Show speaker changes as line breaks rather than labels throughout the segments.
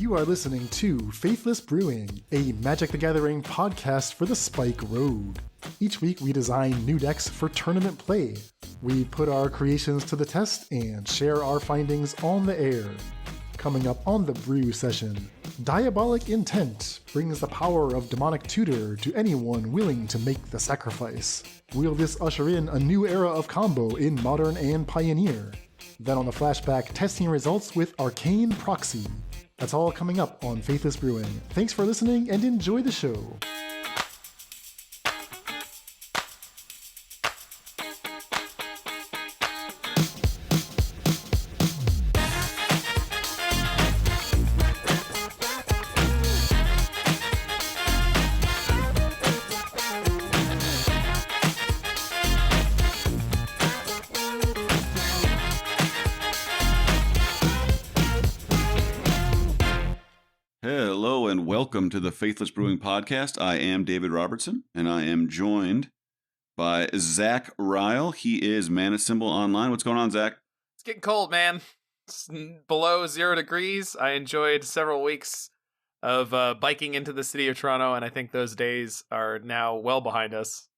You are listening to Faithless Brewing, a Magic the Gathering podcast for the Spike Road. Each week we design new decks for tournament play. We put our creations to the test and share our findings on the air. Coming up on the Brew session, Diabolic Intent brings the power of Demonic Tutor to anyone willing to make the sacrifice. Will this usher in a new era of combo in Modern and Pioneer? Then on the Flashback, testing results with Arcane Proxy. That's all coming up on Faithless Brewing. Thanks for listening and enjoy the show.
Welcome to the Faithless Brewing Podcast. I am David Robertson, and I am joined by Zach Ryle. He is Mana Symbol Online. What's going on, Zach?
It's getting cold, man. It's below 0 degrees. I enjoyed several weeks of biking into the city of Toronto, and I think those days are now well behind us.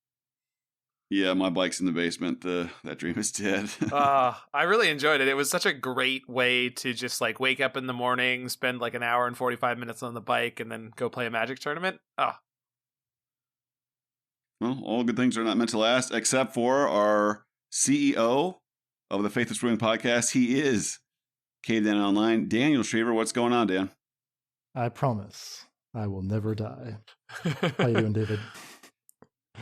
Yeah, my bike's in the basement. That dream is dead.
I really enjoyed it. It was such a great way to just wake up in the morning, spend an hour and 45 minutes on the bike, and then go play a Magic tournament.
Well, all good things are not meant to last, except for our CEO of the Faithless Brewing Podcast. He is Cave Dan Online. Daniel Shriver, what's going on, Dan?
I promise I will never die. How you doing, David?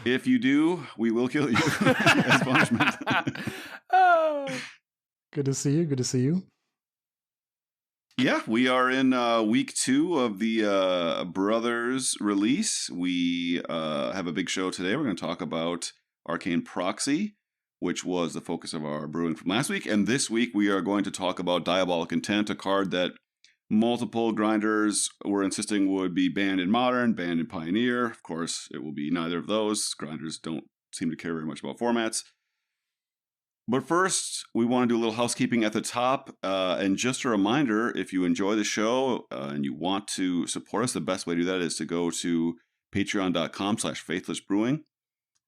If you do, we will kill you as punishment.
Oh.
Good to see you. Good to see you.
Yeah, we are in week 2 of the Brothers release. We have a big show today. We're going to talk about Arcane Proxy, which was the focus of our brewing from last week. And this week we are going to talk about Diabolic Intent, a card that multiple grinders were insisting would be banned in Modern, banned in Pioneer. Of course, it will be neither of those. Grinders don't seem to care very much about formats. But first, we want to do a little housekeeping at the top. And just a reminder, if you enjoy the show and you want to support us, the best way to do that is to go to patreon.com/faithlessbrewing.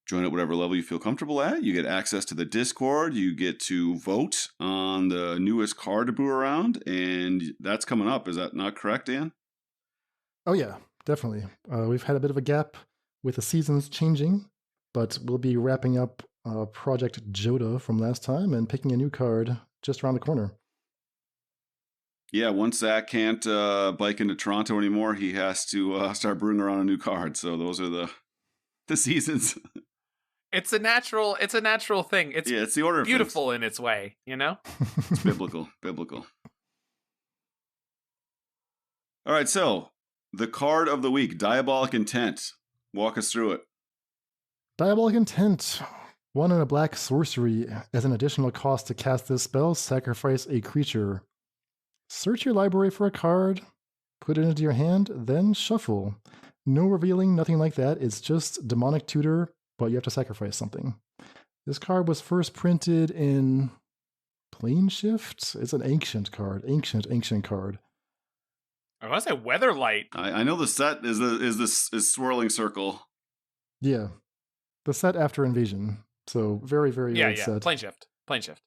Join at whatever level you feel comfortable at. You get access to the Discord. You get to vote on the newest card to brew around. And that's coming up. Is that not correct, Dan?
Oh, yeah, definitely. We've had a bit of a gap with the seasons changing, but we'll be wrapping up Project Joda from last time and picking a new card just around the corner.
Yeah, once Zach can't bike into Toronto anymore, he has to start brewing around a new card. So those are the seasons.
It's a natural thing.
It's the order of
beautiful
things.
In its way, you know?
It's biblical. All right, so the card of the week, Diabolic Intent. Walk us through it.
Diabolic Intent. 1 and a black sorcery. As an additional cost to cast this spell, sacrifice a creature. Search your library for a card, put it into your hand, then shuffle. No revealing, nothing like that. It's just Demonic Tutor, but you have to sacrifice something. This card was first printed in Plane Shift. It's an ancient card. Ancient card.
I want to say Weatherlight.
I know the set is swirling circle.
Yeah. The set after Invasion. So very, very old set.
Plane Shift.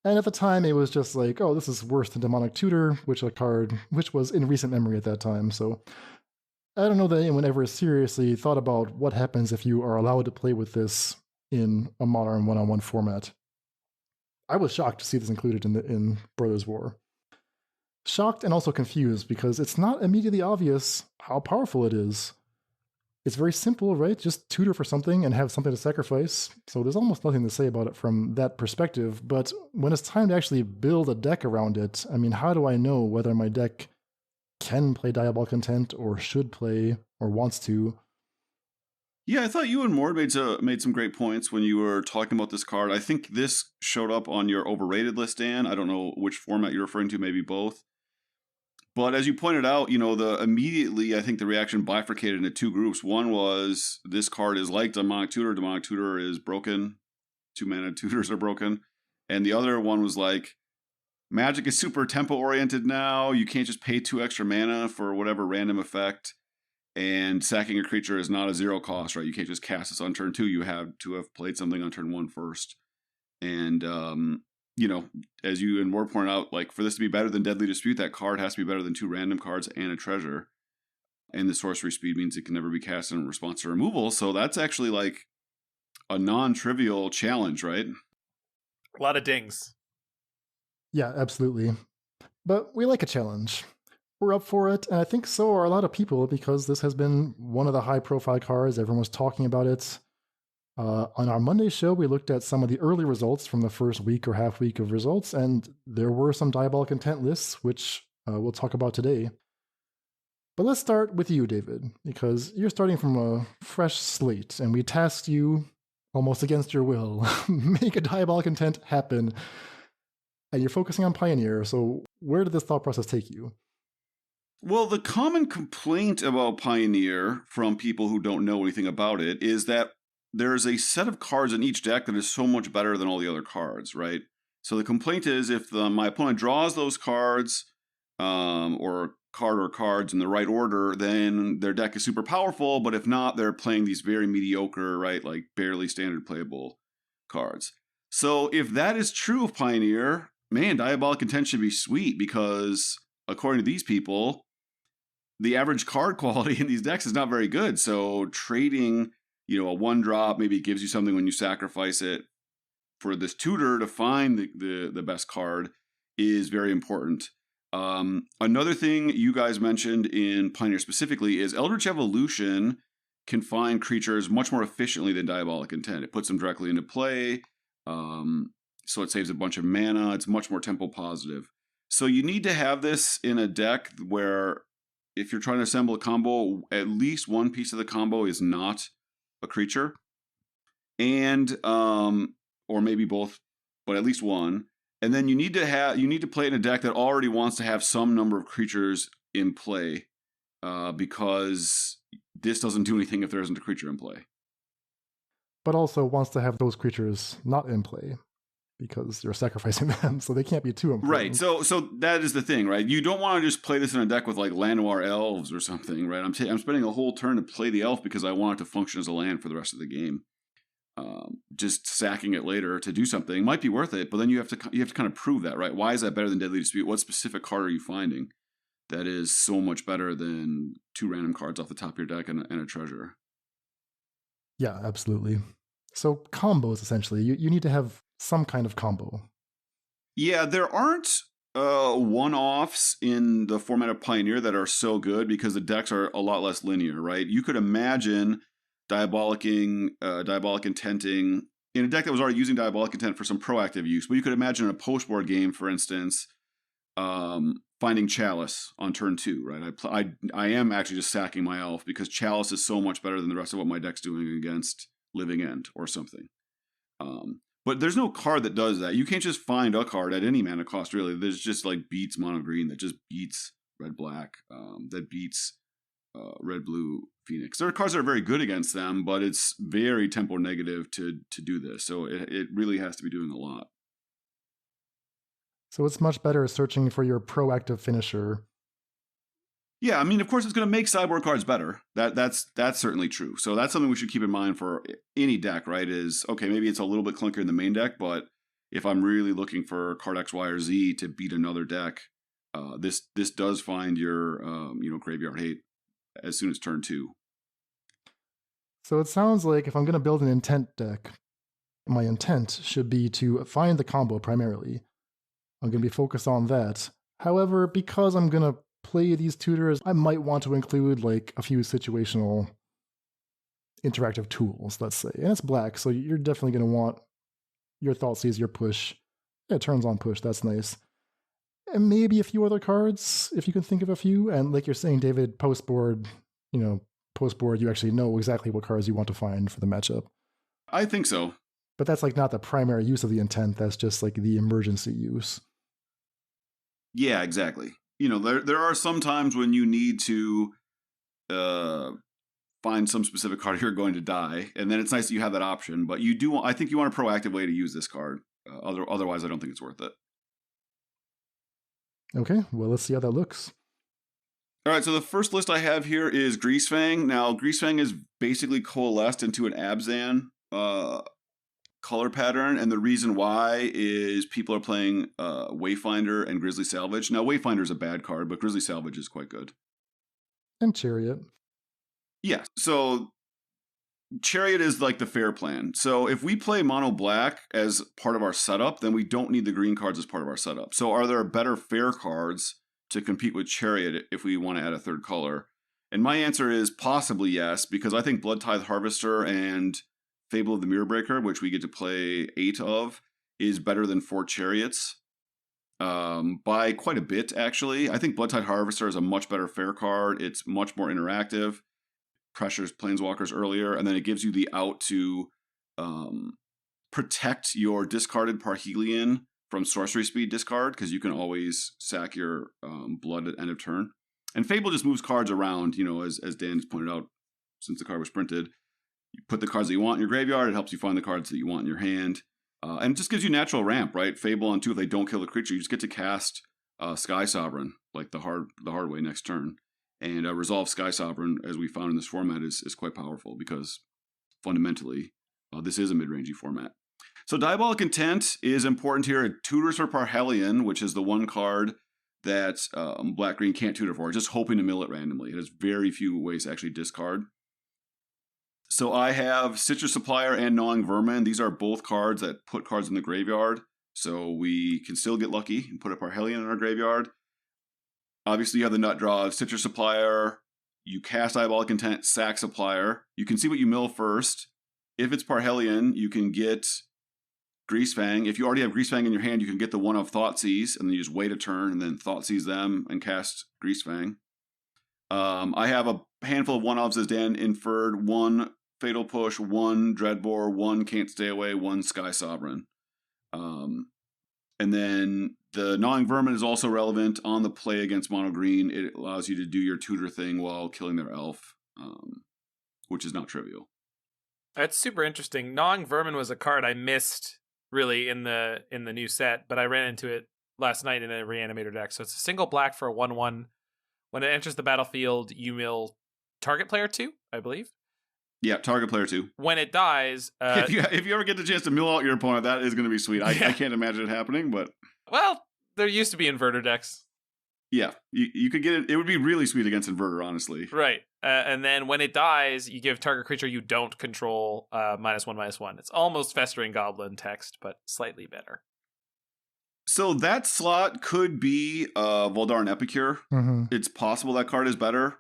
And at the time, it was just like, oh, this is worse than Demonic Tutor, which was in recent memory at that time. So I don't know that anyone ever seriously thought about what happens if you are allowed to play with this in a Modern one-on-one format. I was shocked to see this included in Brothers War. Shocked and also confused because it's not immediately obvious how powerful it is. It's very simple, right? Just tutor for something and have something to sacrifice. So there's almost nothing to say about it from that perspective. But when it's time to actually build a deck around it, I mean, how do I know whether my deck can play Diabolic Intent or should play or wants to?
Yeah, I thought you and Mord made some great points when you were talking about this card. I think this showed up on your overrated list, Dan. I don't know which format you're referring to, maybe both. But as you pointed out, immediately I think the reaction bifurcated into 2 groups. One was this card is like Demonic Tutor. Demonic Tutor is broken. 2-mana tutors are broken. And the other one was like, Magic is super tempo oriented now. You can't just pay 2 extra mana for whatever random effect. And sacking a creature is not a 0 cost, right? You can't just cast this on turn 2. You have to have played something on turn 1 first. And, as you and Ward pointed out, like for this to be better than Deadly Dispute, that card has to be better than 2 random cards and a treasure. And the sorcery speed means it can never be cast in response to removal. So that's actually like a non-trivial challenge, right?
A lot of dings.
Yeah, absolutely. But we like a challenge. We're up for it, and I think so are a lot of people, because this has been one of the high-profile cards. Everyone was talking about it. On our Monday show, we looked at some of the early results from the first week or half week of results, and there were some Diabolic Intent lists, which we'll talk about today. But let's start with you, David, because you're starting from a fresh slate, and we tasked you, almost against your will, make a Diabolic Intent happen. And you're focusing on Pioneer, so where did this thought process take you?
Well, the common complaint about Pioneer from people who don't know anything about it is that there's a set of cards in each deck that is so much better than all the other cards, right? So the complaint is if my opponent draws those cards, or cards in the right order, then their deck is super powerful, but if not, they're playing these very mediocre, right, like barely standard playable cards. So if that is true of Pioneer, man, Diabolic Intent should be sweet, because according to these people, the average card quality in these decks is not very good. So trading, a 1-drop maybe gives you something when you sacrifice it for this tutor to find the best card is very important. Another thing you guys mentioned in Pioneer specifically is Eldritch Evolution can find creatures much more efficiently than Diabolic Intent. It puts them directly into play, so it saves a bunch of mana. It's much more tempo positive. So you need to have this in a deck where if you're trying to assemble a combo, at least one piece of the combo is not a creature, and or maybe both, but at least one. And then you need to play in a deck that already wants to have some number of creatures in play, because this doesn't do anything if there isn't a creature in play.
But also wants to have those creatures not in play, because you're sacrificing them, so they can't be too important.
Right. So that is the thing, right? You don't want to just play this in a deck with like Llanowar Elves or something, right? I'm spending a whole turn to play the elf because I want it to function as a land for the rest of the game. Just sacking it later to do something might be worth it, but then you have to kind of prove that, right? Why is that better than Deadly Dispute? What specific card are you finding that is so much better than 2 random cards off the top of your deck and a treasure?
Yeah, absolutely. So combos, essentially. You need to have some kind of combo.
Yeah, there aren't one-offs in the format of Pioneer that are so good because the decks are a lot less linear, right? You could imagine Diabolic Intenting in a deck that was already using Diabolic Intent for some proactive use, but you could imagine a post-board game, for instance, finding Chalice on turn 2, right? I am actually just sacking my elf because Chalice is so much better than the rest of what my deck's doing against Living End or something. But there's no card that does that. You can't just find a card at any mana cost, really. There's just like beats mono green that just beats red black, that beats red blue Phoenix. There are cards that are very good against them, but it's very tempo negative to do this. So it really has to be doing a lot.
So it's much better searching for your proactive finisher.
Yeah, I mean, of course, it's going to make sideboard cards better. That's certainly true. So that's something we should keep in mind for any deck, right? Is, okay, maybe it's a little bit clunkier in the main deck, but if I'm really looking for card X, Y, or Z to beat another deck, this does find your graveyard hate as soon as turn 2.
So it sounds like if I'm going to build an intent deck, my intent should be to find the combo primarily. I'm going to be focused on that. However, because I'm going to play these tutors, I might want to include like a few situational interactive tools, let's say. And it's black, so you're definitely going to want your Thoughtseize, your push. Yeah, it turns on push, that's nice. And maybe a few other cards, if you can think of a few. And like you're saying, David, post-board, you actually know exactly what cards you want to find for the matchup.
I think so.
But that's like not the primary use of the intent, that's just like the emergency use.
Yeah, exactly. There are some times when you need to find some specific card you're going to die, and then it's nice that you have that option. But I think you want a proactive way to use this card. Otherwise, I don't think it's worth it.
Okay, well, let's see how that looks.
All right, so the first list I have here is Greasefang. Now, Greasefang is basically coalesced into an Abzan color pattern, and the reason why is people are playing Wayfinder and Grizzly Salvage. Now, Wayfinder is a bad card, but Grizzly Salvage is quite good.
And Chariot.
Yeah, so Chariot is like the fair plan. So if we play mono black as part of our setup, then we don't need the green cards as part of our setup. So are there better fair cards to compete with Chariot if we want to add a third color? And my answer is possibly yes, because I think Blood Tithe Harvester and Fable of the Mirror Breaker, which we get to play 8 of, is better than 4 Chariots. By quite a bit, actually. I think Blood Tithe Harvester is a much better fair card. It's much more interactive. Pressures Planeswalkers earlier, and then it gives you the out to protect your discarded Parhelion from sorcery speed discard, because you can always sack your blood at end of turn. And Fable just moves cards around, as Dan has pointed out, since the card was printed. You put the cards that you want in your graveyard, it helps you find the cards that you want in your hand. And it just gives you natural ramp, right? Fable on 2, if they don't kill the creature, you just get to cast Sky Sovereign, like the hard way next turn. And Resolve Sky Sovereign, as we found in this format, is quite powerful, because fundamentally, this is a mid-rangey format. So Diabolic Intent is important here. It tutors for Parhelion, which is the one card that black-green can't tutor for, just hoping to mill it randomly. It has very few ways to actually discard. So I have Citrus Supplier and Gnawing Vermin. These are both cards that put cards in the graveyard, so we can still get lucky and put a Parhelion in our graveyard. Obviously, you have the nut draw of Citrus Supplier. You cast Diabolic Intent, sack Supplier. You can see what you mill first. If it's Parhelion, you can get Greasefang. If you already have Greasefang in your hand, you can get the one of Thoughtseize, and then you just wait a turn, and then Thoughtseize them, and cast Greasefang. I have a handful of one-offs, as Dan inferred. 1 Fatal Push, 1 Dreadbore, 1 Can't Stay Away, 1 Sky Sovereign. And then the Gnawing Vermin is also relevant on the play against mono green. It allows you to do your tutor thing while killing their elf, which is not trivial.
That's super interesting. Gnawing Vermin was a card I missed really in the new set, but I ran into it last night in a Reanimator deck. So it's a single black for a 1/1. When it enters the battlefield, you mill target player 2, I believe.
Yeah, target player 2.
When it dies...
if you ever get the chance to mill out your opponent, that is going to be sweet. I can't imagine it happening, but...
Well, there used to be inverter decks.
Yeah, you could get it. It would be really sweet against inverter, honestly.
Right. And then when it dies, you give target creature you don't control -1/-1. It's almost Festering Goblin text, but slightly better.
So that slot could be Voldaren Epicure.
Mm-hmm.
It's possible that card is better.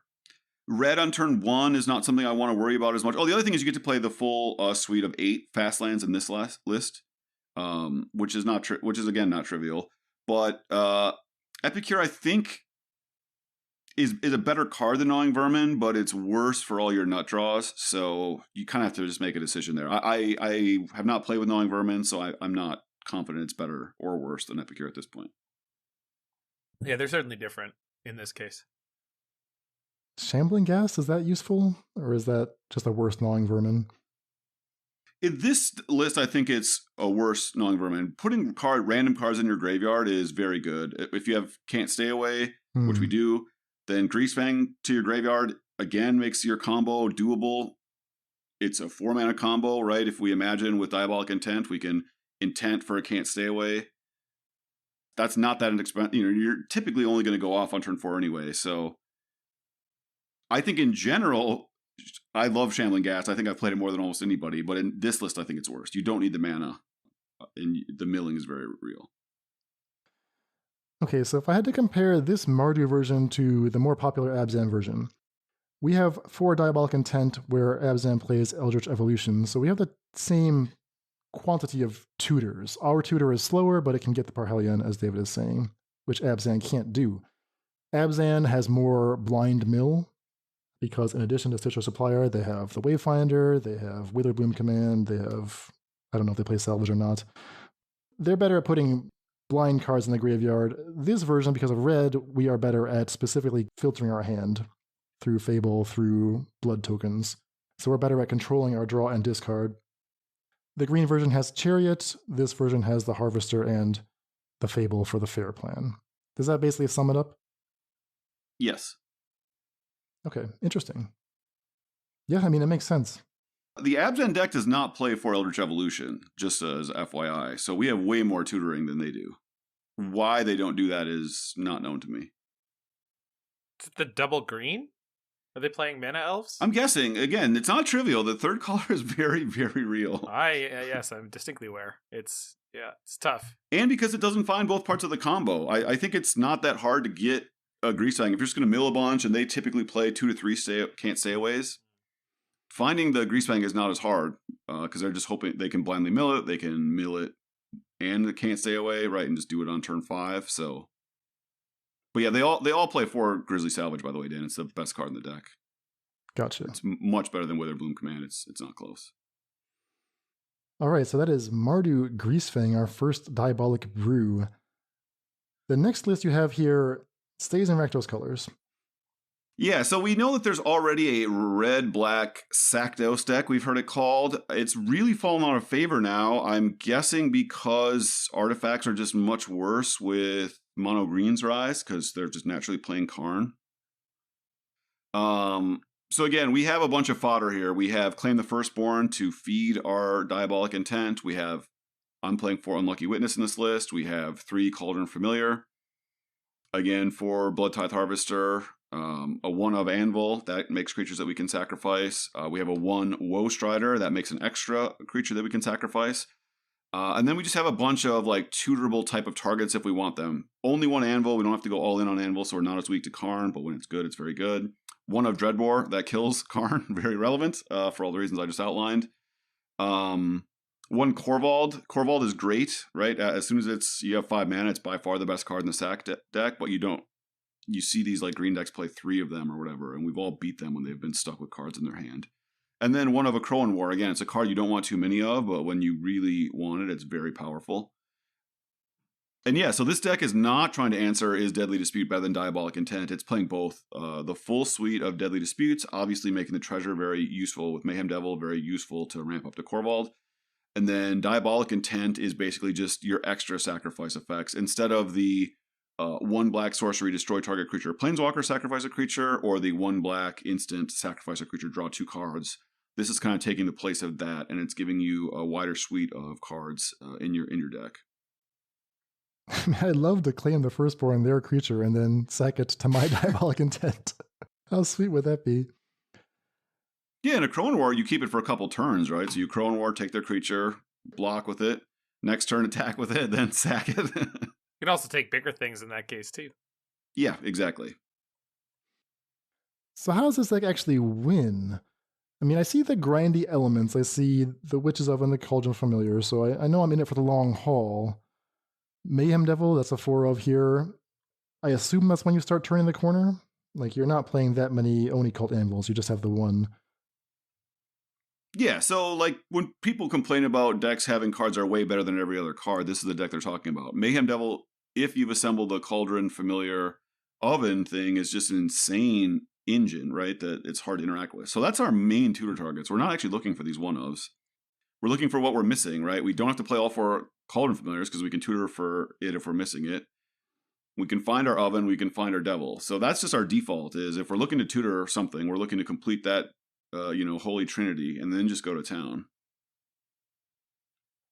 Red on turn 1 is not something I want to worry about as much. Oh, the other thing is you get to play the full suite of 8 fast lands in this last list, which is again not trivial. But Epicure, I think, is a better card than Gnawing Vermin, but it's worse for all your nut draws. So you kind of have to just make a decision there. I have not played with Gnawing Vermin, so I'm not confident it's better or worse than Epicure at this point.
Yeah, they're certainly different in this case.
Shambling Gas, is that useful? Or is that just a worse Gnawing Vermin?
In this list, I think it's a worse Gnawing Vermin. Putting random cards in your graveyard is very good. If you have Can't Stay Away, which we do, then Greasefang to your graveyard, again, makes your combo doable. It's a 4-mana combo, right? If we imagine with Diabolic Intent, we can intent for a Can't Stay Away. That's not that inexpensive. You're typically only going to go off on turn 4 anyway, so... I think in general, I love Shambling Gas. I think I've played it more than almost anybody, but in this list, I think it's worse. You don't need the mana, and the milling is very real.
Okay, so if I had to compare this Mardu version to the more popular Abzan version, we have 4 Diabolic Intent where Abzan plays Eldritch Evolution, so we have the same quantity of tutors. Our tutor is slower, but it can get the Parhelion, as David is saying, which Abzan can't do. Abzan has more blind mill, because in addition to Citrus Supplier, they have the Wayfinder, they have Witherbloom Command, they have, I don't know if they play Salvage or not. They're better at putting blind cards in the graveyard. This version, because of red, we are better at specifically filtering our hand through Fable, through blood tokens. So we're better at controlling our draw and discard. The green version has Chariot, this version has the Harvester and the Fable for the fair plan. Does that basically sum it up?
Yes.
Okay, interesting. Yeah, I mean, it makes sense.
The Abzan deck does not play for Eldritch Evolution, just as FYI. So we have way more tutoring than they do. Why they don't do that is not known to me.
Is it the double green? Are they playing mana elves?
I'm guessing. Again, it's not trivial. The third color is very, very real.
Yes, I'm distinctly aware. It's tough.
And because it doesn't find both parts of the combo. I think it's not that hard to get a Greasefang. If you're just going to mill a bunch and they typically play 2 to 3 can't stay aways, finding the Greasefang is not as hard because they're just hoping they can blindly mill it. They can mill it and it can't stay away, right? And just do it on turn 5. So, but yeah, they all play 4 Grizzly Salvage, by the way, Dan. It's the best card in the deck.
Gotcha.
It's much better than Witherbloom Command. It's not close.
All right, so that is Mardu Greasefang, our first Diabolic Brew. The next list you have here stays in Rakdos colors.
Yeah, so we know that there's already a red-black Sacdos deck, we've heard it called. It's really fallen out of favor now, I'm guessing because artifacts are just much worse with Mono Green's Rise, because they're just naturally playing Karn. So again, we have a bunch of fodder here. We have Claim the Firstborn to feed our Diabolic Intent. I'm playing 4 Unlucky Witness in this list. We have 3 Cauldron Familiar. Again, for Bloodtithe Harvester, a 1 of Anvil, that makes creatures that we can sacrifice. We have a 1 Woe Strider, that makes an extra creature that we can sacrifice. And then we just have a bunch of like tutorable type of targets if we want them. Only 1 Anvil, we don't have to go all in on Anvil, so we're not as weak to Karn, but when it's good, it's very good. 1 of Dreadbore, that kills Karn, very relevant for all the reasons I just outlined. 1 Korvald. Korvald is great, right? As soon as you have 5 mana, it's by far the best card in the sack deck, but you see these like green decks play 3 of them or whatever, and we've all beat them when they've been stuck with cards in their hand. And then 1 of a Crowan War. Again, it's a card you don't want too many of, but when you really want it, it's very powerful. And yeah, so this deck is not trying to answer, is Deadly Dispute better than Diabolic Intent? It's playing both. The full suite of Deadly Disputes, obviously making the treasure very useful with Mayhem Devil, very useful to ramp up to Korvald. And then Diabolic Intent is basically just your extra sacrifice effects. Instead of the 1 black sorcery, destroy target creature, Planeswalker, sacrifice a creature, or the 1 black instant, sacrifice a creature, draw 2 cards. This is kind of taking the place of that, and it's giving you a wider suite of cards in your deck.
I'd love to claim the Firstborn, their creature, and then sack it to my Diabolic Intent. How sweet would that be?
Yeah, in a Crowan War, you keep it for a couple turns, right? So you Crowan War, take their creature, block with it, next turn attack with it, then sack it.
You can also take bigger things in that case, too.
Yeah, exactly.
So how does this deck actually win? I mean, I see the grindy elements. I see the Witch's Oven, the Cauldron Familiar, so I know I'm in it for the long haul. Mayhem Devil, that's a 4 of here. I assume that's when you start turning the corner? Like, you're not playing that many Oni Cult Anvils, you just have the 1.
Yeah, so like when people complain about decks having cards that are way better than every other card, this is the deck they're talking about. Mayhem Devil, if you've assembled the Cauldron Familiar Oven thing, is just an insane engine, right? That it's hard to interact with. So that's our main tutor targets. We're not actually looking for these 1-ofs. We're looking for what we're missing, right? We don't have to play all 4 Cauldron Familiars because we can tutor for it if we're missing it. We can find our Oven, we can find our Devil. So that's just our default, is if we're looking to tutor something, we're looking to complete that Holy Trinity, and then just go to town.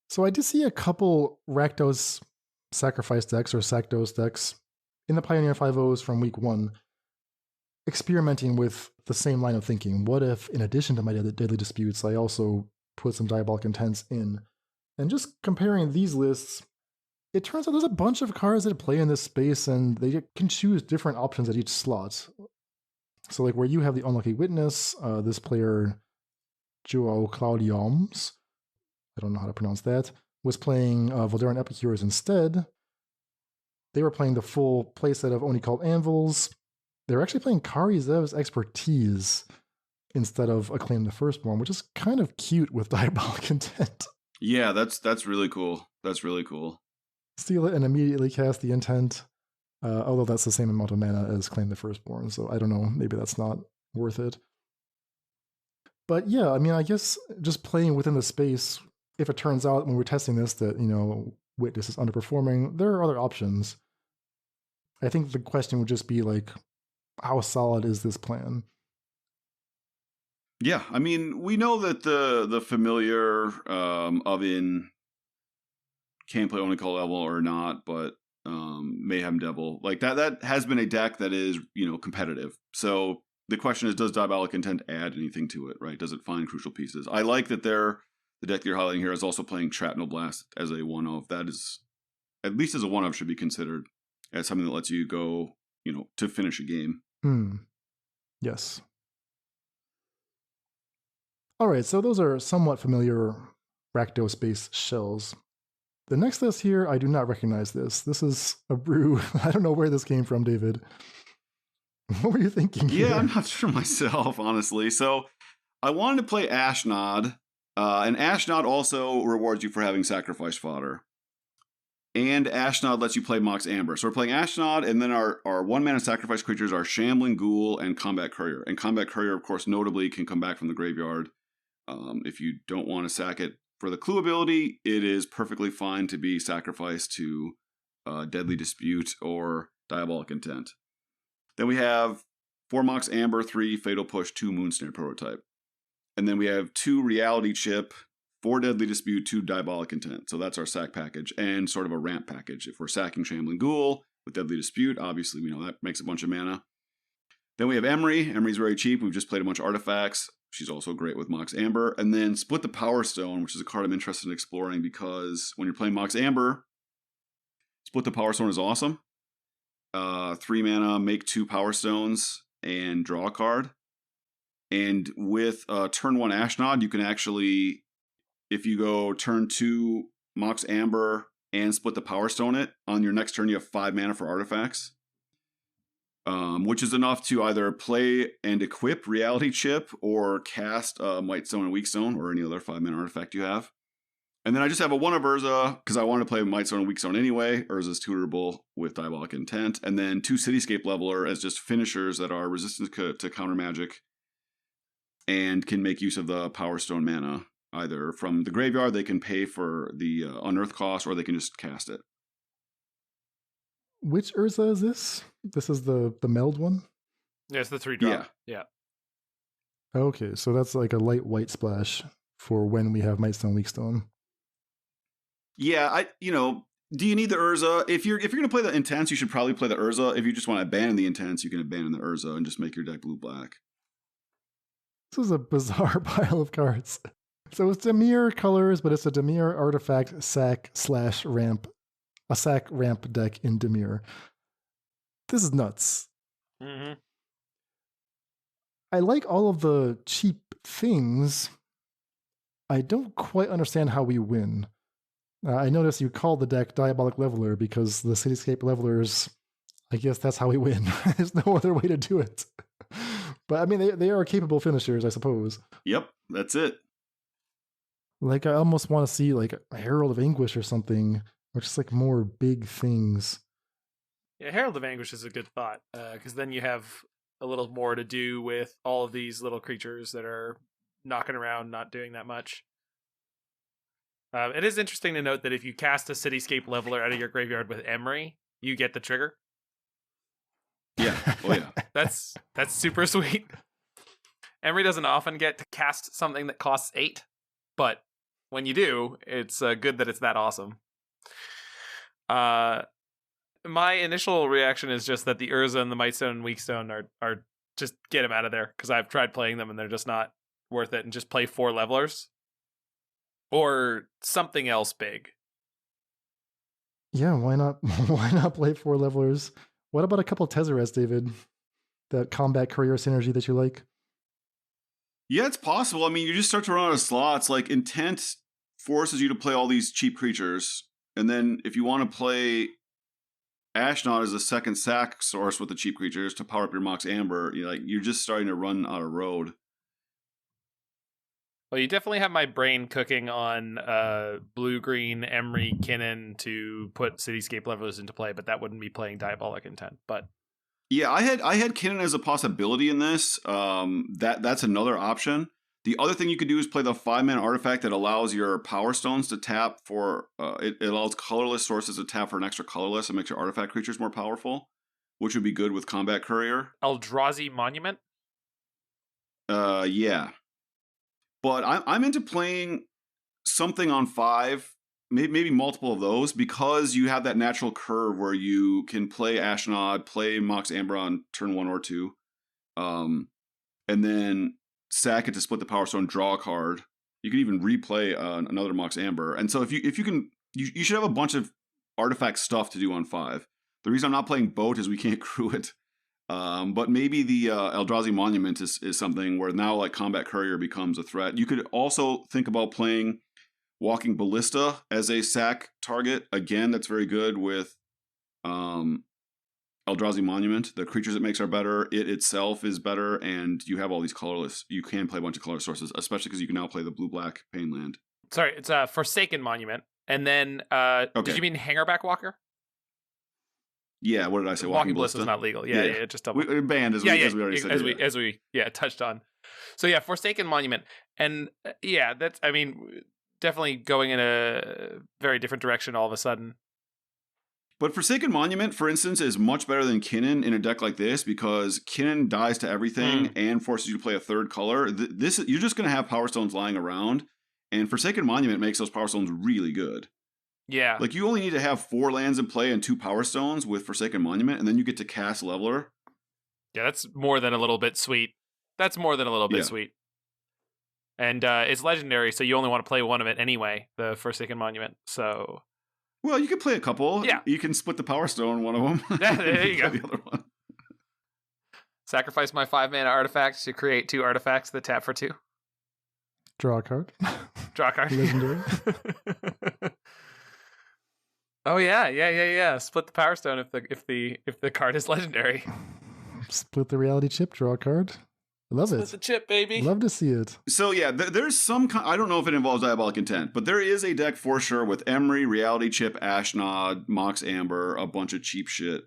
So I did see a couple Rakdos sacrifice decks or Sacdos decks in the Pioneer 5.0s from week 1, experimenting with the same line of thinking. What if, in addition to my Deadly Disputes, I also put some Diabolic Intents in? And just comparing these lists, it turns out there's a bunch of cards that play in this space, and they can choose different options at each slot. So like where you have the Unlucky Witness, this player, Joao Claudioms, I don't know how to pronounce that, was playing Voldaren Epicures instead. They were playing the full playset of Oni Cult Anvils. They were actually playing Kari Zev's Expertise instead of Acclaim the Firstborn, which is kind of cute with Diabolic Intent.
Yeah, that's really cool. That's really cool.
Steal it and immediately cast the intent. Although that's the same amount of mana as Claim the Firstborn, so I don't know, maybe that's not worth it. But yeah, I mean, I guess just playing within the space, if it turns out when we're testing this that, Witness is underperforming, there are other options. I think the question would just be like, how solid is this plan?
Yeah, I mean, we know that the familiar oven can play only call level or not, but Mayhem Devil, like that has been a deck that is, competitive. So the question is, does Diabolic Intent add anything to it, right? Does it find crucial pieces? I like that the deck that you're highlighting here is also playing Shrapnel Blast as a one-of. That is, at least as a one-of, should be considered as something that lets you go, to finish a game.
Yes. All right, so those are somewhat familiar Rakdos-based shells. The next list here, I do not recognize this. This is a brew. I don't know where this came from, David. What were you thinking here?
Yeah, I'm not sure myself, honestly. So I wanted to play Ashnod, and Ashnod also rewards you for having sacrifice fodder. And Ashnod lets you play Mox Amber. So we're playing Ashnod, and then our 1-mana sacrifice creatures are Shambling Ghoul and Combat Courier. And Combat Courier, of course, notably can come back from the graveyard. If you don't want to sack it for the Clue ability, it is perfectly fine to be sacrificed to Deadly Dispute or Diabolic Intent. Then we have 4 Mox Amber, 3 Fatal Push, 2 Moonsnare prototype. And then we have 2 Reality Chip, 4 Deadly Dispute, 2 Diabolic Intent. So that's our sack package and sort of a ramp package. If we're sacking Shambling Ghoul with Deadly Dispute, obviously we know that makes a bunch of mana. Then we have Emery. Emery's very cheap. We've just played a bunch of artifacts. She's also great with Mox Amber. And then Split the Power Stone, which is a card I'm interested in exploring because when you're playing Mox Amber, Split the Power Stone is awesome. 3 mana, make 2 Power Stones and draw a card. And with turn 1 Ashnod, you can actually, if you go turn 2 Mox Amber and Split the Power Stone it, on your next turn you have 5 mana for artifacts. Which is enough to either play and equip Reality Chip or cast Might Stone and Weak Stone or any other 5-mana artifact you have. And then I just have a 1 of Urza because I wanted to play Might Stone and Weak Stone anyway. Urza's tutorable with Diabolic Intent. And then 2 Cityscape Leveler as just finishers that are resistant to counter magic and can make use of the Power Stone mana. Either from the graveyard, they can pay for the unearth cost, or they can just cast it.
Which Urza is this? This is the meld one?
Yeah, it's the 3-drop. Yeah.
Okay, so that's like a light white splash for when we have Mightstone, Weakstone.
Yeah, do you need the Urza? If you're going to play the Intense, you should probably play the Urza. If you just want to abandon the Intense, you can abandon the Urza and just make your deck blue-black.
This is a bizarre pile of cards. So it's Dimir colors, but it's a Dimir artifact sack/ramp. A sack ramp deck in Dimir. This is nuts.
Mm-hmm.
I like all of the cheap things. I don't quite understand how we win. I notice you call the deck Diabolic Leveler because the Cityscape Levelers, I guess that's how we win. There's no other way to do it. But I mean, they are capable finishers, I suppose.
Yep, that's it.
Like, I almost want to see like a Herald of Anguish or something, or just like more big things.
Yeah, Herald of Anguish is a good thought, because then you have a little more to do with all of these little creatures that are knocking around, not doing that much. It is interesting to note that if you cast a Cityscape Leveler out of your graveyard with Emery, you get the trigger.
Yeah, oh yeah.
That's super sweet. Emery doesn't often get to cast something that costs 8, but when you do, it's good that it's that awesome. My initial reaction is just that the Urza and the Mightstone and Weakstone are just get them out of there, because I've tried playing them and they're just not worth it, and just play 4 levelers or something else big.
Yeah, why not? Why not play 4 levelers? What about a couple Tezzerets, David? That combat courier synergy that you like?
Yeah, it's possible. I mean, you just start to run out of slots. Like, Intent forces you to play all these cheap creatures. And then if you want to play Ashnod as a second sack source with the cheap creatures to power up your Mox Amber, you're just starting to run out of road.
Well, you definitely have my brain cooking on blue-green Emery Kinnan to put Cityscape Levelers into play, but that wouldn't be playing Diabolic Intent. But
yeah, I had Kinnan as a possibility in this. That's another option. The other thing you could do is play the 5-mana artifact that allows your Power Stones to tap for... it allows colorless sources to tap for an extra colorless and makes your artifact creatures more powerful. which would be good with Combat Courier.
Eldrazi Monument?
Yeah. But I'm into playing something on 5, maybe multiple of those, because you have that natural curve where you can play Ashnod, play Mox Amber on turn 1 or 2, and then sack it to split the Power Stone, draw a card. You can even replay another Mox Amber. And so if you can, you should have a bunch of artifact stuff to do on 5. The reason I'm not playing Boat is we can't crew it. But maybe the Eldrazi Monument is something where now like Combat Courier becomes a threat. You could also think about playing Walking Ballista as a sack target. Again, that's very good with Eldrazi Monument. The creatures it makes are better. It itself is better, and you have all these colorless. You can play a bunch of colorless sources, especially because you can now play the blue-black Pain Land.
Sorry, it's a Forsaken Monument. And then, Did you mean Hangerback Walker?
Yeah, what did I say?
Walking Ballista is not legal. Yeah, just double.
Banned as we already said.
As we touched on. So yeah, Forsaken Monument, and that's definitely going in a very different direction all of a sudden.
But Forsaken Monument, for instance, is much better than Kinnan in a deck like this because Kinnan dies to everything and forces you to play a third color. This you're just going to have Power Stones lying around, and Forsaken Monument makes those Power Stones really good.
Yeah.
Like, you only need to have 4 lands in play and 2 Power Stones with Forsaken Monument, and then you get to cast Leveler.
Yeah, that's more than a little bit sweet. Sweet. And it's legendary, so you only want to play one of it anyway, the Forsaken Monument. So,
well, you can play a couple.
Yeah.
You can split the Power Stone, one of them.
Yeah, there you go.
The other one.
Sacrifice my 5-mana artifacts to create 2 artifacts that tap for 2.
Draw a card.
Draw a card.
Legendary.
Oh yeah. Split the Power Stone if the card is legendary.
Split the reality chip, draw a card. I love it.
Split the chip, baby.
Love to see it.
So yeah, there's some. I don't know if it involves Diabolic Intent, but there is a deck for sure with Emery, Reality Chip, Ashnod, Mox Amber, a bunch of cheap shit,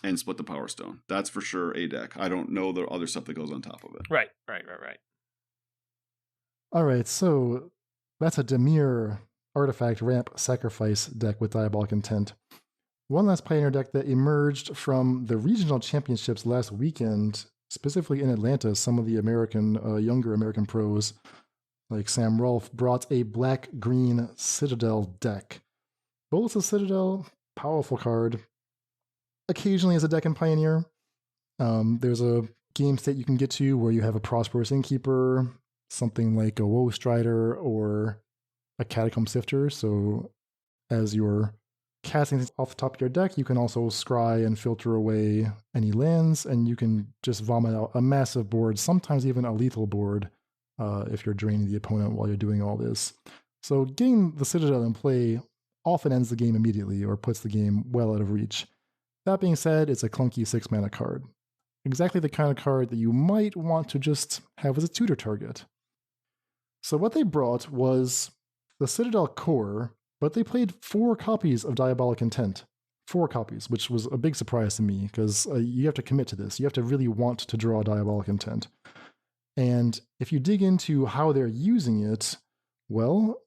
and Split the Power Stone. That's for sure a deck. I don't know the other stuff that goes on top of it.
Right.
All right, so that's a Dimir artifact ramp sacrifice deck with Diabolic Intent. One last Pioneer deck that emerged from the regional championships last weekend, specifically in Atlanta. Some of the younger American pros, like Sam Rolph, brought a black-green Citadel deck. Bolas' Citadel, powerful card. Occasionally as a deck in Pioneer. There's a game state you can get to where you have a Prosperous Innkeeper, something like a Woe Strider, or a Catacomb Sifter. So as you're casting things off the top of your deck, you can also scry and filter away any lands, and you can just vomit out a massive board, sometimes even a lethal board, if you're draining the opponent while you're doing all this. So getting the Citadel in play often ends the game immediately or puts the game well out of reach. That being said, it's a clunky 6-mana card. Exactly the kind of card that you might want to just have as a tutor target. So what they brought was the Citadel core, but they played 4 copies of Diabolic Intent. 4 copies, which was a big surprise to me, because you have to commit to this. You have to really want to draw Diabolic Intent. And if you dig into how they're using it, well,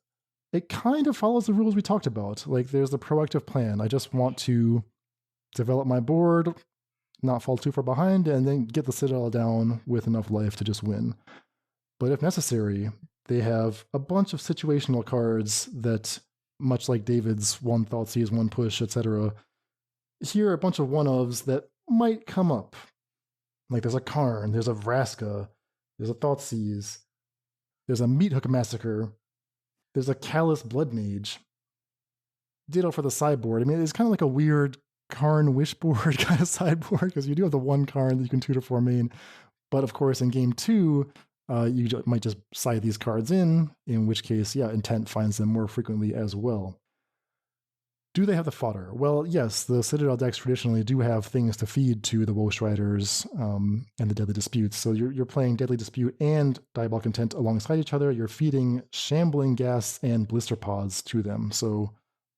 it kind of follows the rules we talked about. Like, there's the proactive plan. I just want to develop my board, not fall too far behind, and then get the Citadel down with enough life to just win. But if necessary, they have a bunch of situational cards that, much like David's one Thoughtseize, one push, etc., here are a bunch of one-ofs that might come up. Like there's a Karn, there's a Vraska, there's a Thoughtseize, there's a Meathook Massacre, there's a Callous Blood Mage. Ditto for the sideboard. I mean, it's kind of like a weird Karn Wishboard kind of sideboard, because you do have the one Karn that you can tutor for main. But of course, in game 2, you might just side these cards in which case, yeah, Intent finds them more frequently as well. Do they have the fodder? Well, yes, the Citadel decks traditionally do have things to feed to the Woe Striders and the Deadly Disputes. So you're playing Deadly Dispute and Diabolic Intent alongside each other. You're feeding Shambling Gas and Blister Pods to them. So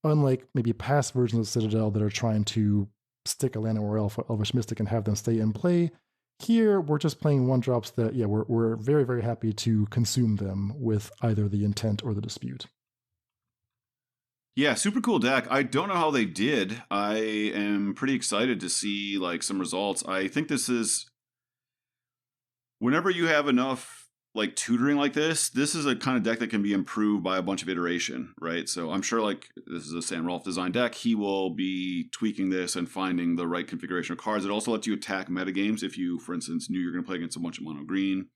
unlike maybe past versions of Citadel that are trying to stick a Llanowar Elf or Elvish Mystic and have them stay in play, here we're just playing 1-drops that, yeah, we're very, very happy to consume them with either the Intent or the Dispute.
Yeah, super cool deck. I don't know how they did. I am pretty excited to see like some results. I think this is whenever you have enough like tutoring like this is a kind of deck that can be improved by a bunch of iteration, right? So I'm sure like this is a Sam Rolph design deck. He will be tweaking this and finding the right configuration of cards. It also lets you attack metagames. If you, for instance, knew you're going to play against a bunch of mono green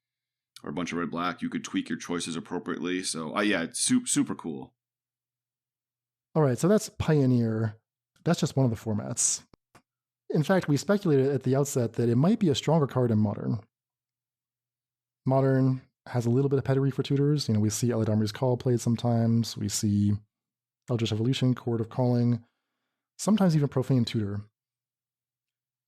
or a bunch of red black, you could tweak your choices appropriately. So yeah, it's super cool.
All right, so that's Pioneer. That's just one of the formats. In fact, we speculated at the outset that it might be a stronger card in Modern. Modern has a little bit of pedigree for tutors. We see Elidamir's Call played sometimes. We see Eldritch Evolution, Chord of Calling, sometimes even Profane Tutor.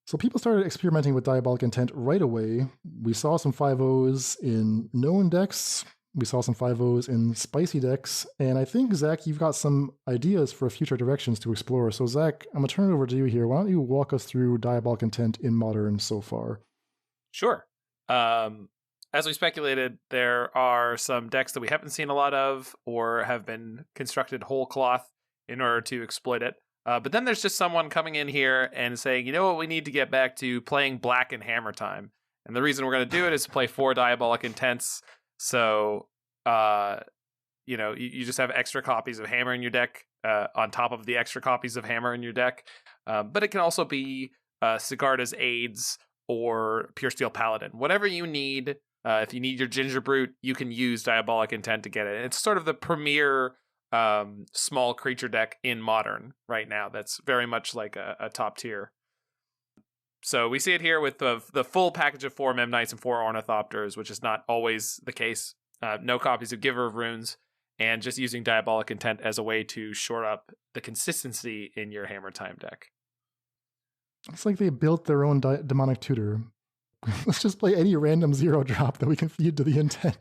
So people started experimenting with Diabolic Intent right away. We saw some 5-0s in known decks. We saw some 5-0s in spicy decks. And I think, Zach, you've got some ideas for future directions to explore. So, Zach, I'm going to turn it over to you here. Why don't you walk us through Diabolic Intent in Modern so far?
Sure. As we speculated, there are some decks that we haven't seen a lot of or have been constructed whole cloth in order to exploit it. But then there's just someone coming in here and saying, you know what, we need to get back to playing black and hammer time. And the reason we're going to do it is to play 4 Diabolic Intents. So, you just have extra copies of hammer in your deck on top of the extra copies of hammer in your deck. But it can also be Sigarda's Aids or Pure Steel Paladin. Whatever you need. If you need your Ginger Brute, you can use Diabolic Intent to get it. It's sort of the premier small creature deck in Modern right now. That's very much like a top tier. So we see it here with the full package of 4 Mem Knights and 4 Ornithopters, which is not always the case. No copies of Giver of Runes, and just using Diabolic Intent as a way to shore up the consistency in your Hammer Time deck.
It's like they built their own Demonic Tutor. Let's just play any random 0-drop that we can feed to the intent.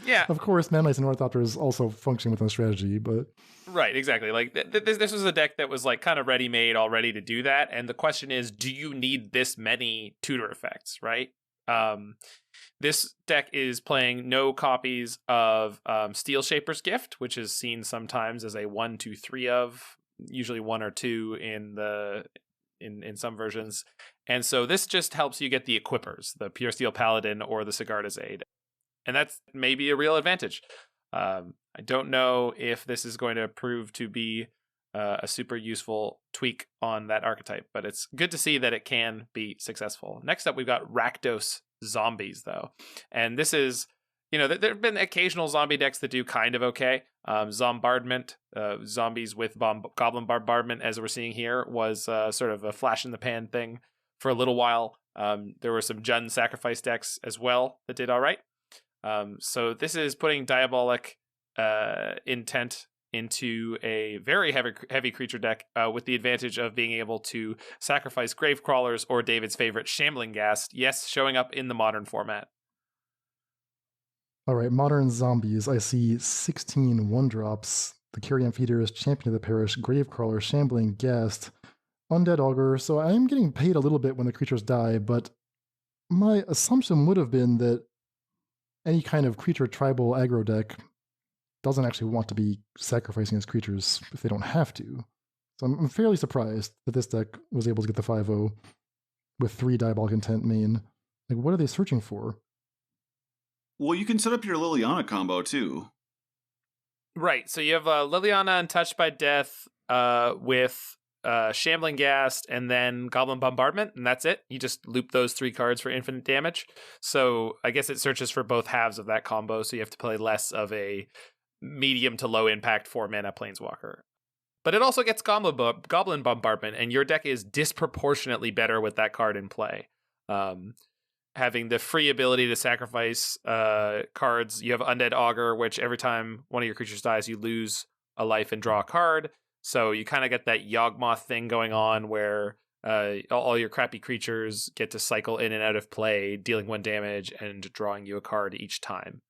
Yeah.
Of course, Mem Knights and Ornithopters also function within strategy, but...
Right, exactly. Like, this was a deck that was, like, kind of ready-made already to do that, and the question is, do you need this many tutor effects, right? This deck is playing no copies of Steel Shaper's Gift, which is seen sometimes as a 1, 2, 3 of, usually 1 or 2 in some versions. And so this just helps you get the equippers, the Pure Steel Paladin or the Sigarda's Aid. And that's maybe a real advantage. I don't know if this is going to prove to be a super useful tweak on that archetype, but it's good to see that it can be successful. Next up, we've got Rakdos Zombies, though. And this is, there have been occasional zombie decks that do kind of okay. Zombardment, zombies with Goblin Bombardment, as we're seeing here, was sort of a flash in the pan thing for a little while. There were some Jund sacrifice decks as well that did all right. So this is putting Diabolic Intent into a very heavy creature deck with the advantage of being able to sacrifice Gravecrawlers or David's favorite Shambling Ghast. Yes, showing up in the Modern format.
All right, Modern Zombies. I see 16 1-drops. The Carrion Feeder is Champion of the Parish, Gravecrawler, Shambling Ghast, Undead Augur. So I am getting paid a little bit when the creatures die, but my assumption would have been that any kind of creature tribal aggro deck doesn't actually want to be sacrificing its creatures if they don't have to. So I'm fairly surprised that this deck was able to get the 5-0 with 3 Diabolic Intent main. Like, what are they searching for?
Well, you can set up your Liliana combo, too.
Right, so you have Liliana Untouched by Death with Shambling Ghast and then Goblin Bombardment, and that's it. You just loop those 3 cards for infinite damage. So I guess it searches for both halves of that combo, so you have to play less of a medium to low impact 4-mana Planeswalker. But it also gets Goblin Bombardment, and your deck is disproportionately better with that card in play. Having the free ability to sacrifice cards. You have Undead Augur, which every time one of your creatures dies, you lose a life and draw a card. So you kind of get that Yawgmoth thing going on where all your crappy creatures get to cycle in and out of play, dealing 1 damage and drawing you a card each time.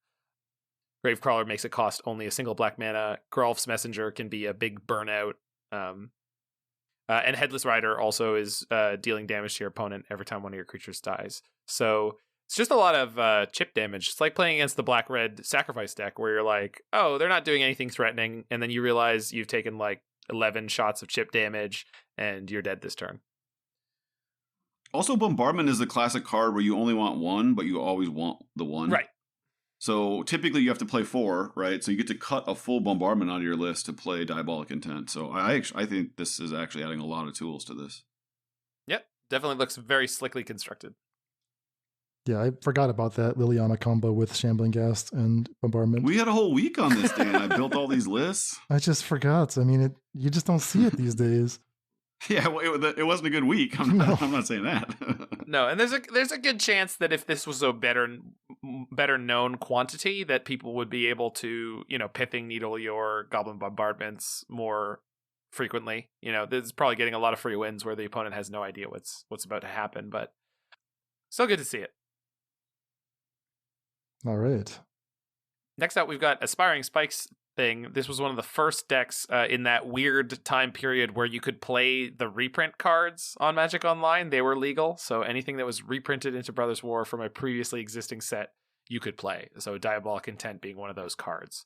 Gravecrawler makes it cost only a single black mana. Rolph's Messenger can be a big burnout. And Headless Rider also is dealing damage to your opponent every time one of your creatures dies. So it's just a lot of chip damage. It's like playing against the black-red sacrifice deck where you're like, oh, they're not doing anything threatening. And then you realize you've taken like 11 shots of chip damage, and you're dead this turn.
Also, Bombardment is the classic card where you only want one, but you always want the one.
Right.
So typically you have to play 4, right? So you get to cut a full Bombardment out of your list to play Diabolic Intent. So I think this is actually adding a lot of tools to this.
Yep, definitely looks very slickly constructed.
Yeah, I forgot about that Liliana combo with Shambling Ghast and Bombardment.
We had a whole week on this, Dan. I built all these lists.
I just forgot. I mean, you just don't see it these days.
Yeah, it wasn't a good week. I'm not saying that.
No, and there's a good chance that if this was a better known quantity, that people would be able to, pithing needle your Goblin Bombardments more frequently. This is probably getting a lot of free wins where the opponent has no idea what's about to happen, but still good to see it.
All right.
Next up, we've got Aspiring Spike's thing. This was one of the first decks in that weird time period where you could play the reprint cards on Magic Online. They were legal, so anything that was reprinted into Brothers War from a previously existing set, you could play. So Diabolic Intent being one of those cards.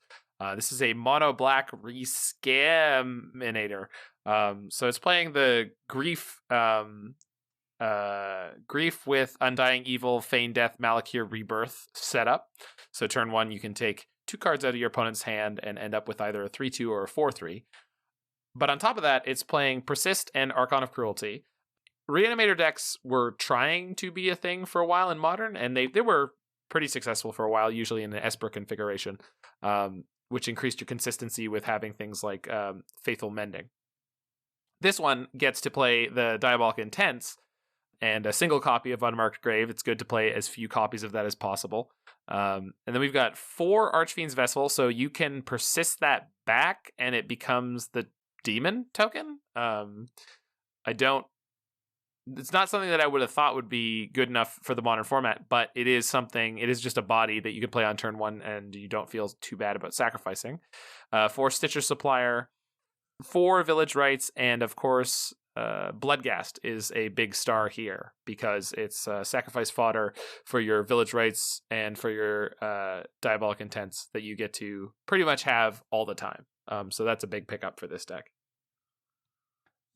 This is a mono-black ReSCAMinator. So it's playing the Grief with Undying Evil, Feign Death, Malakir Rebirth setup. So turn 1, you can take 2 cards out of your opponent's hand and end up with either a 3-2 or a 4-3. But on top of that, it's playing Persist and Archon of Cruelty. Reanimator decks were trying to be a thing for a while in Modern, and they were pretty successful for a while, usually in an Esper configuration, which increased your consistency with having things like Faithful Mending. This one gets to play the Diabolic Intents and a single copy of Unmarked Grave. It's good to play as few copies of that as possible. And then we've got 4 Archfiend's Vessel, so you can persist that back and it becomes the demon token. It's not something that I would have thought would be good enough for the Modern format, but it is just a body that you can play on turn 1 and you don't feel too bad about sacrificing. 4 Stitcher Supplier, 4 Village Rites, and of course, Bloodghast is a big star here because it's sacrifice fodder for your Village Rites and for your Diabolic Intents that you get to pretty much have all the time. So that's a big pickup for this deck.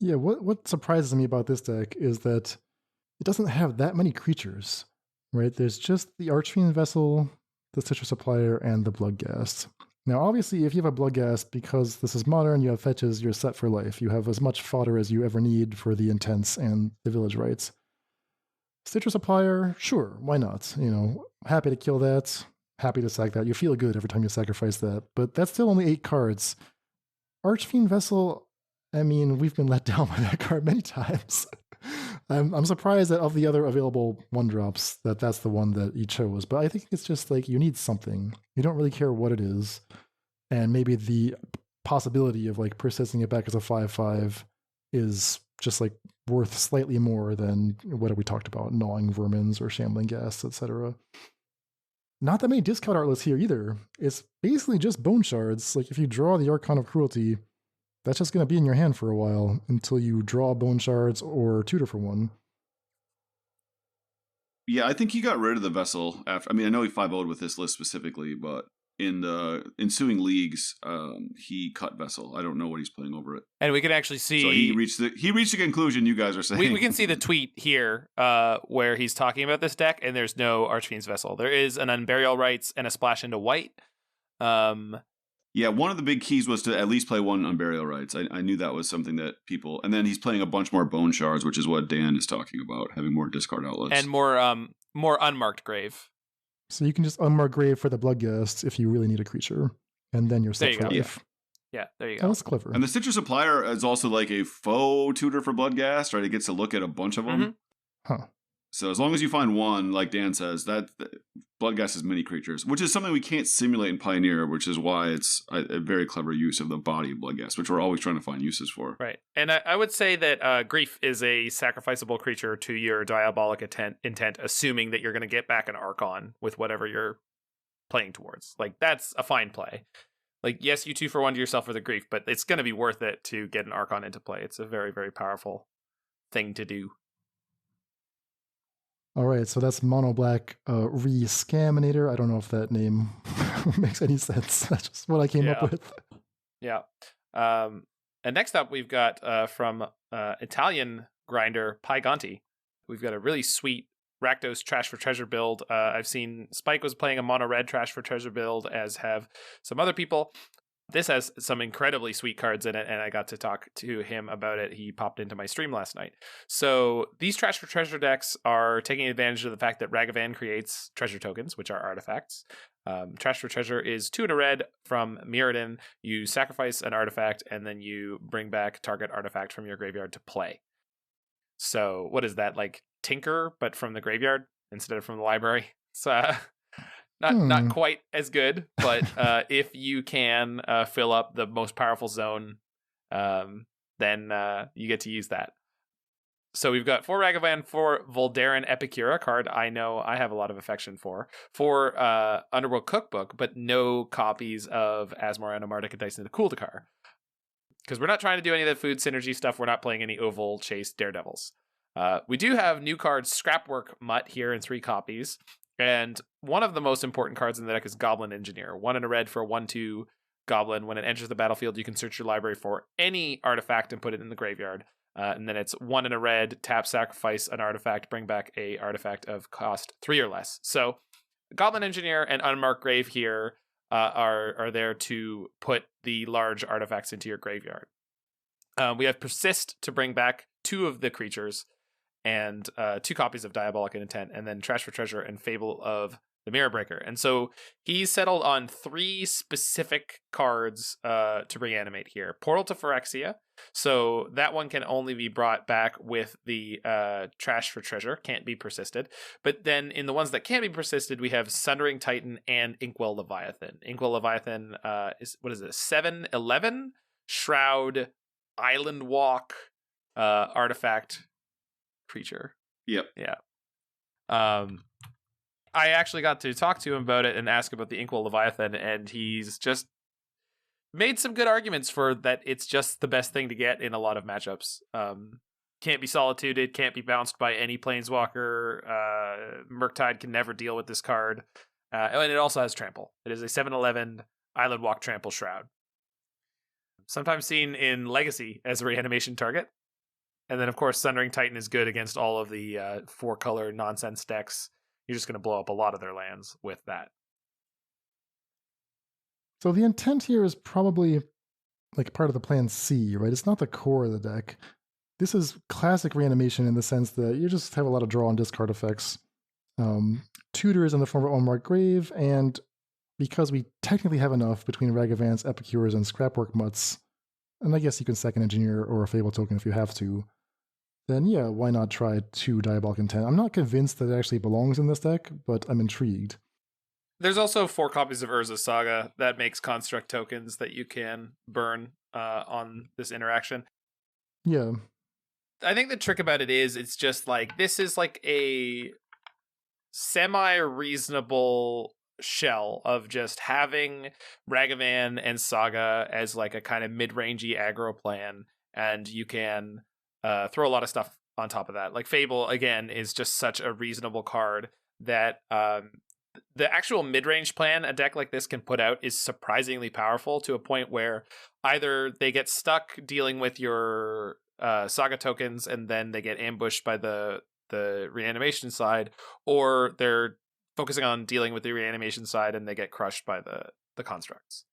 Yeah, what surprises me about this deck is that it doesn't have that many creatures, right? There's just the Archfiend Vessel, the Stitcher Supplier, and the Bloodghast. Now, obviously, if you have a Bloodghast, because this is Modern, you have fetches, you're set for life. You have as much fodder as you ever need for the Intents and the Village Rites. Stitcher Supplier, sure, why not? Happy to kill that, happy to sack that. You feel good every time you sacrifice that, but that's still only 8 cards. Archfiend Vessel, I mean, we've been let down by that card many times. I'm surprised that of the other available 1-drops, that's the one that you chose. But I think it's just like you need something. You don't really care what it is. And maybe the possibility of like persisting it back as a 5/5 is just like worth slightly more than what have we talked about, gnawing vermins or shambling ghast, etc. Not that many discount art lists here either. It's basically just bone shards. Like if you draw the Archon of Cruelty, that's just going to be in your hand for a while until you draw bone shards or tutor for one.
Yeah, I think he got rid of the Vessel after. I mean, I know he 5-0'd with this list specifically, but in the ensuing leagues, he cut Vessel. I don't know what he's playing over it.
And we can actually see.
So he reached the conclusion you guys are saying.
We can see the tweet here where he's talking about this deck, and there's no Archfiend's Vessel. There is an Unburial Rites and a splash into white.
Yeah, one of the big keys was to at least play 1 Unburial Rites. I knew that was something that people... And then he's playing a bunch more Bone Shards, which is what Dan is talking about, having more discard outlets.
And more Unmarked Grave.
So you can just unmark Grave for the Bloodghast if you really need a creature, and then you're set for life.
Yeah, there you go.
That's clever.
And the Stitcher Supplier is also like a faux tutor for Bloodghast, right? It gets to look at a bunch of them.
Mm-hmm.
Huh.
So as long as you find one, like Dan says, that Bloodghast is mini creatures, which is something we can't simulate in Pioneer, which is why it's a very clever use of the body of Bloodghast, which we're always trying to find uses for.
Right. And I would say that Grief is a sacrificable creature to your Diabolic Intent, assuming that you're going to get back an Archon with whatever you're playing towards. Like, that's a fine play. Like, yes, you 2-for-1 to yourself for the Grief, but it's going to be worth it to get an Archon into play. It's a very, very powerful thing to do.
All right, so that's Mono Black ReSCAMinator. I don't know if that name makes any sense. That's just what I came up with.
Yeah. And next up, we've got from Italian grinder PieGonti. We've got a really sweet Rakdos Trash for Treasure build. I've seen Spike was playing a mono red Trash for Treasure build, as have some other people. This has some incredibly sweet cards in it, and I got to talk to him about it. He popped into my stream last night. So these Trash for Treasure decks are taking advantage of the fact that Ragavan creates treasure tokens, which are artifacts. Trash for Treasure is 2 and a red from Mirrodin. You sacrifice an artifact, and then you bring back target artifact from your graveyard to play. So what is that, like Tinker, but from the graveyard instead of from the library? So not quite as good, but if you can fill up the most powerful zone, then you get to use that. So we've got 4 Ragavan, 4 Voldarin Epicura, card I know I have a lot of affection for Underworld Cookbook, but no copies of Asmar and Amardic and Dyson the Kuldakar. Because we're not trying to do any of the food synergy stuff. We're not playing any Oval Chase Daredevils. We do have new cards, Scrapwork Mutt, here in 3 copies. And one of the most important cards in the deck is Goblin Engineer. 1 and a red for a 1/2 Goblin. When it enters the battlefield, you can search your library for any artifact and put it in the graveyard. And then it's 1 and a red, tap, sacrifice an artifact, bring back a artifact of cost 3 or less. So Goblin Engineer and Unmarked Grave here are there to put the large artifacts into your graveyard. We have Persist to bring back 2 of the creatures, and 2 copies of Diabolic Intent, and then Trash for Treasure and Fable of the Mirror Breaker. And so he's settled on 3 specific cards to reanimate here. Portal to Phyrexia. So that one can only be brought back with the Trash for Treasure, can't be persisted. But then in the ones that can be persisted, we have Sundering Titan and Inkwell Leviathan. Inkwell Leviathan is, 7/11? Shroud, Island Walk, artifact creature.
Yep.
Yeah. I actually got to talk to him about it and ask about the Inkwell Leviathan, and he's just made some good arguments for that. It's just the best thing to get in a lot of matchups. Can't be solituded, can't be bounced by any planeswalker. Murktide can never deal with this card. And it also has trample. It is a 7/11 Island Walk Trample Shroud. Sometimes seen in Legacy as a reanimation target. And then, of course, Sundering Titan is good against all of the 4-color nonsense decks. You're just going to blow up a lot of their lands with that.
So the intent here is probably like part of the plan C, right? It's not the core of the deck. This is classic reanimation in the sense that you just have a lot of draw and discard effects. Tutors in the form of Unmarked Grave, and because we technically have enough between Ragavans, Epicures, and Scrapwork Mutts, and I guess you can second engineer or a Fable token if you have to, then yeah, why not try 2 Diabolic Intent? I'm not convinced that it actually belongs in this deck, but I'm intrigued.
There's also 4 copies of Urza's Saga that makes construct tokens that you can burn on this interaction.
Yeah.
I think the trick about it is it's just like, this is like a semi-reasonable shell of just having Ragavan and Saga as like a kind of mid-rangey aggro plan, and you can throw a lot of stuff on top of that. Like Fable, again, is just such a reasonable card that the actual mid-range plan a deck like this can put out is surprisingly powerful, to a point where either they get stuck dealing with your Saga tokens and then they get ambushed by the reanimation side, or they're focusing on dealing with the reanimation side and they get crushed by the constructs.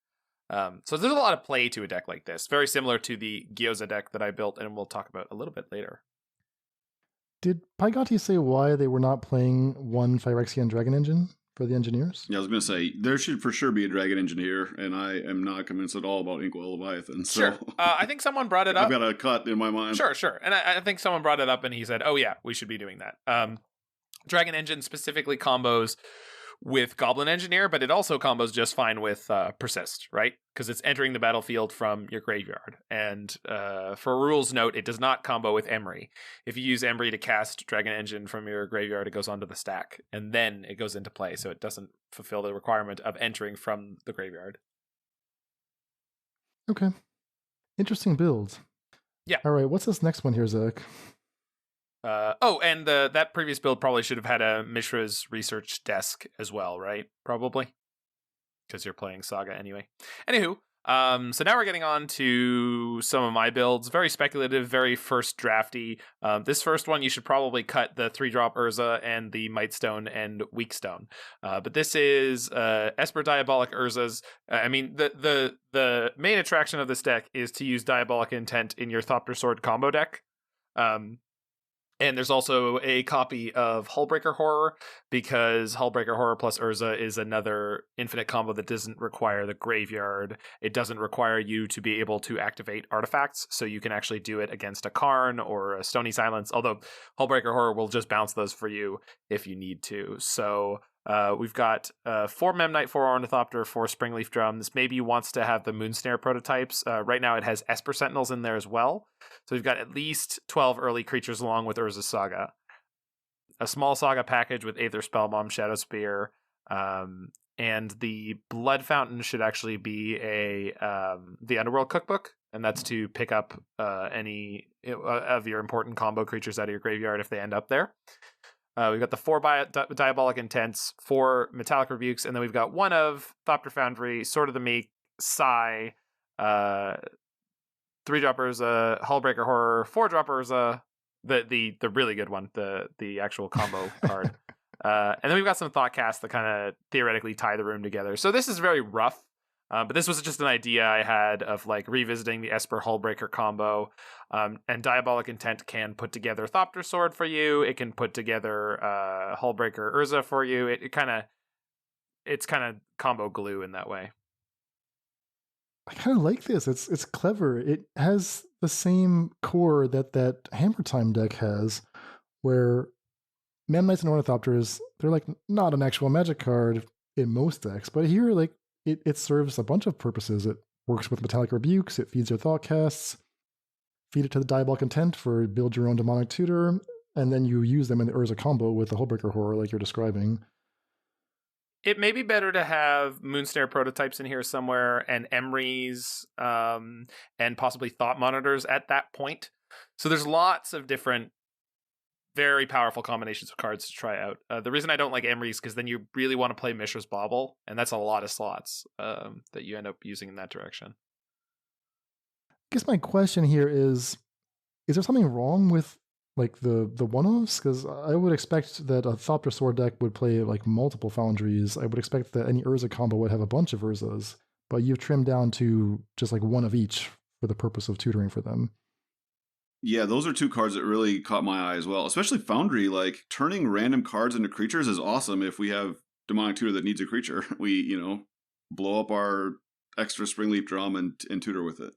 So there's a lot of play to a deck like this, very similar to the Gyoza deck that I built and we'll talk about a little bit later.
Did PieGonti say why they were not playing 1 Phyrexian Dragon Engine for the engineers?
Yeah, I was going to say, there should for sure be a Dragon Engineer, and I am not convinced at all about Inkwell Leviathan. So.
Sure. I think someone brought it up.
I've got a cut in my mind.
Sure. And I think someone brought it up and he said, oh yeah, we should be doing that. Dragon Engine specifically combos with Goblin Engineer, but it also combos just fine with Persist, right? Because it's entering the battlefield from your graveyard. And for a rules note, it does not combo with Emery. If you use Emery to cast Dragon Engine from your graveyard, it goes onto the stack, and then it goes into play, so it doesn't fulfill the requirement of entering from the graveyard.
Okay. Interesting build.
Yeah.
All right, what's this next one here, Zach?
And that previous build probably should have had a Mishra's research desk as well, right? Probably. Because you're playing Saga anyway. Anywho, So now we're getting on to some of my builds. Very speculative, very first drafty. This first one, you should probably cut the 3-drop Urza and the Mightstone and Weakstone. But this is Esper Diabolic Urzas. The main attraction of this deck is to use Diabolic Intent in your Thopter Sword combo deck. And there's also a copy of Hullbreaker Horror, because Hullbreaker Horror plus Urza is another infinite combo that doesn't require the graveyard. It doesn't require you to be able to activate artifacts, so you can actually do it against a Karn or a Stony Silence, although Hullbreaker Horror will just bounce those for you if you need to. So we've got 4 Memnite, 4 Ornithopter, 4 Springleaf Drum. This maybe wants to have the Moonsnare prototypes. Right now it has Esper Sentinels in there as well. So we've got at least 12 early creatures along with Urza's Saga. A small Saga package with Aether Spellbomb, Shadow Spear, and the Blood Fountain should actually be the Underworld Cookbook, and that's to pick up any of your important combo creatures out of your graveyard if they end up there. We've got the 4 Diabolic Intents, 4 Metallic Rebukes, and then we've got 1 of Thopter Foundry, Sword of the Meek, Sai, 3-drop Urza, Hullbreaker Horror, 4-drop Urza, the really good one, the actual combo card. And then we've got some Thoughtcasts that kind of theoretically tie the room together. So this is very rough. But this was just an idea I had of like revisiting the Esper Hullbreaker combo. And Diabolic Intent can put together Thopter Sword for you. It can put together Hullbreaker Urza for you. It's kind of combo glue in that way.
I kind of like this. It's clever. It has the same core that Hammer Time deck has, where Memnites and Ornithopters, they're like not an actual magic card in most decks, but here like it serves a bunch of purposes. It works with Metallic Rebukes, it feeds your Thoughtcasts, feed it to the Diabolic Intent for build your own Demonic Tutor, and then you use them in the Urza combo with the Hullbreaker Horror like you're describing.
It may be better to have Moonsnare prototypes in here somewhere, and Emrys, and possibly Thought Monitors at that point. So there's lots of different very powerful combinations of cards to try out. The reason I don't like Emrys is because then you really want to play Mishra's Bauble, and that's a lot of slots that you end up using in that direction.
I guess my question here is there something wrong with like the one-offs? Because I would expect that a Thopter Sword deck would play like multiple Foundries. I would expect that any Urza combo would have a bunch of Urzas, but you've trimmed down to just like one of each for the purpose of tutoring for them.
Yeah, those are 2 cards that really caught my eye as well. Especially Foundry, like turning random cards into creatures is awesome if we have Demonic Tutor that needs a creature. We, blow up our extra Springleaf Drum and tutor with it.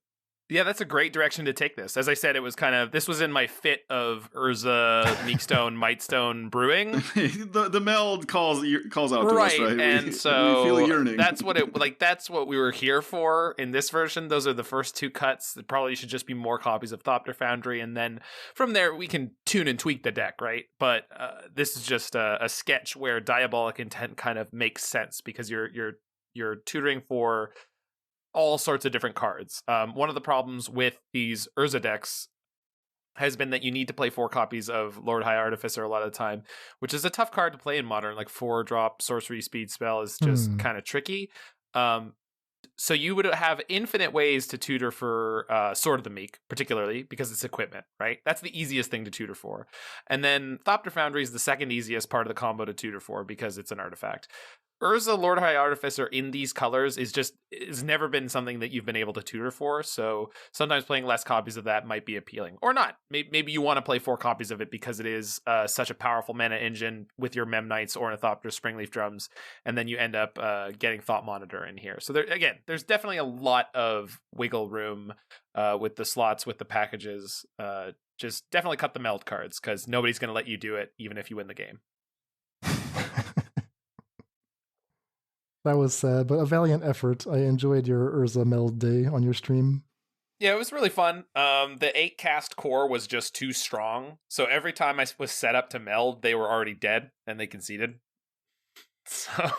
Yeah, that's a great direction to take this. As I said, it was this was in my fit of Urza, Meekstone, Mightstone brewing.
the meld calls out to
right,
us, right?
And so
we feel a yearning.
That's what we were here for in this version. Those are the first 2 cuts. There probably should just be more copies of Thopter Foundry, and then from there we can tune and tweak the deck, right? But this is just a sketch where Diabolic Intent kind of makes sense because you're tutoring for all sorts of different cards. One of the problems with these Urza decks has been that you need to play 4 copies of Lord High Artificer a lot of the time, which is a tough card to play in Modern. Like 4-drop sorcery speed spell is just kind of tricky. So you would have infinite ways to tutor for Sword of the Meek, particularly because it's equipment, right? That's the easiest thing to tutor for. And then Thopter Foundry is the second easiest part of the combo to tutor for because it's an artifact. Urza Lord High Artificer in these colors is never been something that you've been able to tutor for, so sometimes playing less copies of that might be appealing. Or not. Maybe you want to play 4 copies of it because it is such a powerful mana engine with your Memnites, Ornithopters, Springleaf Drums, and then you end up getting Thought Monitor in here. So there's definitely a lot of wiggle room with the slots, with the packages. Just definitely cut the meld cards, because nobody's going to let you do it, even if you win the game.
That was sad, but a valiant effort. I enjoyed your Urza meld day on your stream.
Yeah, it was really fun. The 8-cast core was just too strong, so every time I was set up to meld, they were already dead, and they conceded. So,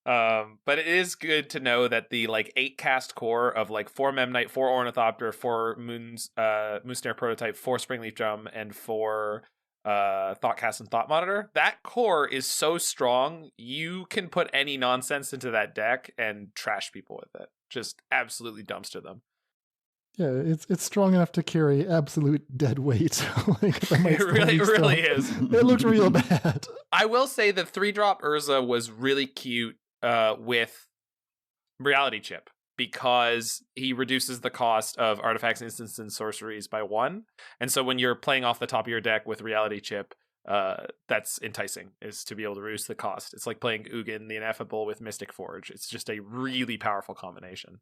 but it is good to know that the 8-cast core of 4 Memnite, 4 Ornithopter, 4 Moonsnare Prototype, 4 Springleaf Drum, and 4 Thoughtcast and Thought Monitor. That core is so strong, you can put any nonsense into that deck and trash people with it. Just absolutely dumpster them.
Yeah, it's strong enough to carry absolute dead weight. Like,
It really is.
It looks real bad.
I will say the 3-drop Urza was really cute with Reality Chip, because he reduces the cost of artifacts, instants, and sorceries by 1. And so when you're playing off the top of your deck with Reality Chip, that's enticing, is to be able to reduce the cost. It's like playing Ugin the Ineffable with Mystic Forge. It's just a really powerful combination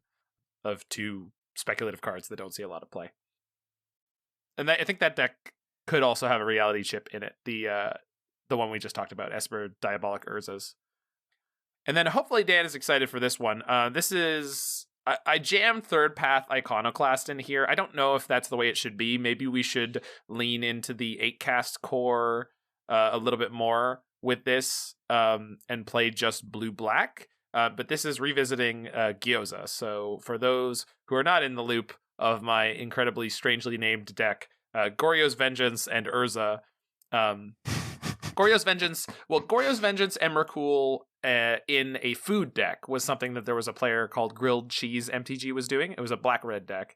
of 2 speculative cards that don't see a lot of play. And I think that deck could also have a Reality Chip in it. The one we just talked about, Esper Diabolic Urzas. And then hopefully Dan is excited for this one. This is... I jammed Third Path Iconoclast in here. I don't know if that's the way it should be. Maybe we should lean into the 8-cast core a little bit more with this and play just blue-black. But this is revisiting Gyoza. So for those who are not in the loop of my incredibly strangely named deck, Goryo's Vengeance and Urza... Goryo's Vengeance, Emrakul in a food deck was something that there was a player called Grilled Cheese MTG was doing. It was a black-red deck.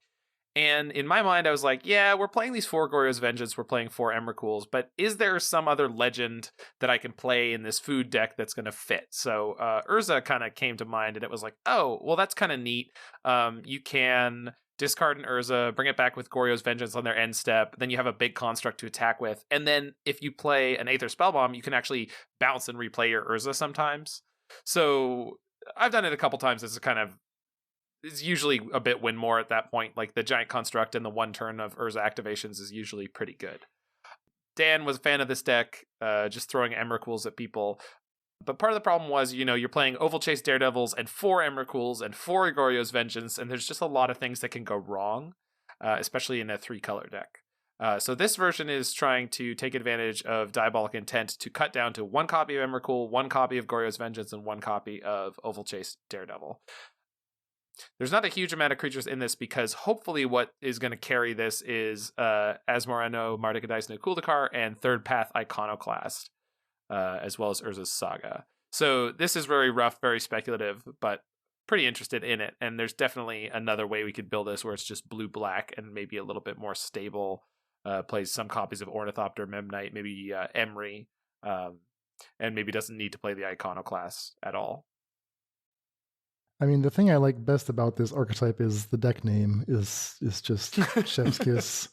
And in my mind, I was like, yeah, we're playing these 4 Goryo's Vengeance, we're playing 4 Emrakuls, but is there some other legend that I can play in this food deck that's going to fit? So Urza kind of came to mind, and it was like, oh, well, that's kind of neat. You can discard an Urza, bring it back with Goryo's Vengeance on their end step, then you have a big construct to attack with, and then if you play an Aether Spellbomb, you can actually bounce and replay your Urza sometimes. So I've done it a couple times. It's usually a bit win more at that point. Like the giant construct and the 1 turn of Urza activations is usually pretty good. Dan was a fan of this deck, just throwing Emrakuls at people. But part of the problem was, you're playing Oval Chase Daredevils and 4 Emrakuls and 4 Goryo's Vengeance, and there's just a lot of things that can go wrong, especially in a 3-color deck. So this version is trying to take advantage of Diabolic Intent to cut down to 1 copy of Emrakul, 1 copy of Goryo's Vengeance, and 1 copy of Oval Chase Daredevil. There's not a huge amount of creatures in this because hopefully what is going to carry this is Asmorano, Mardukadais no Kuldakar, and Third Path Iconoclast, as well as Urza's Saga. So this is very rough, very speculative, but pretty interested in it. And there's definitely another way we could build this where it's just blue-black and maybe a little bit more stable. Plays some copies of Ornithopter, Memnite, maybe Emry, and maybe doesn't need to play the Iconoclast at all.
I mean, the thing I like best about this archetype is the deck name is just Chef's Kiss.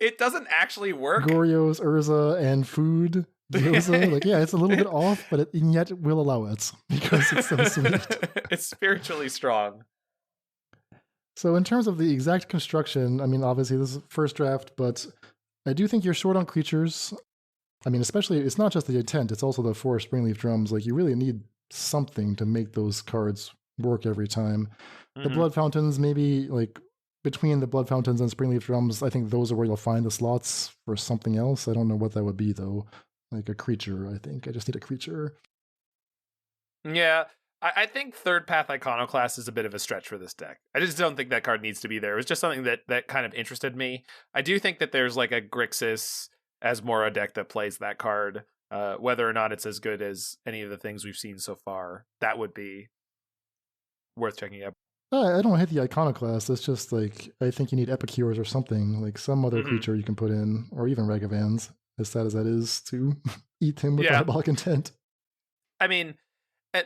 It doesn't actually work.
Goryo's, Urza, and food. Gyoza. Like, yeah, it's a little bit off, but yet we'll allow it because it's so sweet.
It's spiritually strong.
So in terms of the exact construction, I mean, obviously this is first draft, but I do think you're short on creatures. I mean, especially, it's not just the intent, it's also the 4 Springleaf Drums. Like, you really need something to make those cards work every time. The Blood Fountains, maybe, like, between the Blood Fountains and Springleaf Drums, I think those are where you'll find the slots for something else. I don't know what that would be, though. Like a creature, I think. I just need a creature.
Yeah, I think Third Path Iconoclast is a bit of a stretch for this deck. I just don't think that card needs to be there. It was just something that kind of interested me. I do think that there's like a Grixis Asmora deck that plays that card. Whether or not it's as good as any of the things we've seen so far, that would be worth checking out.
I don't hate the Iconoclast. It's just like, I think you need Epicures or something, like some other creature you can put in, or even Ragavans, as sad as that is to eat him with Diabolic Intent.
I mean,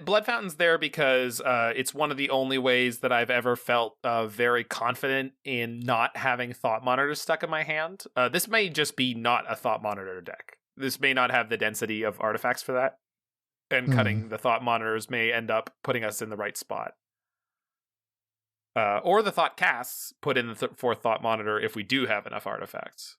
Blood Fountain's there because it's one of the only ways that I've ever felt very confident in not having Thought Monitors stuck in my hand. This may just be not a Thought Monitor deck. This may not have the density of artifacts for that. And cutting the Thought Monitors may end up putting us in the right spot. Or the Thought Casts put in the 4th Thought Monitor if we do have enough artifacts.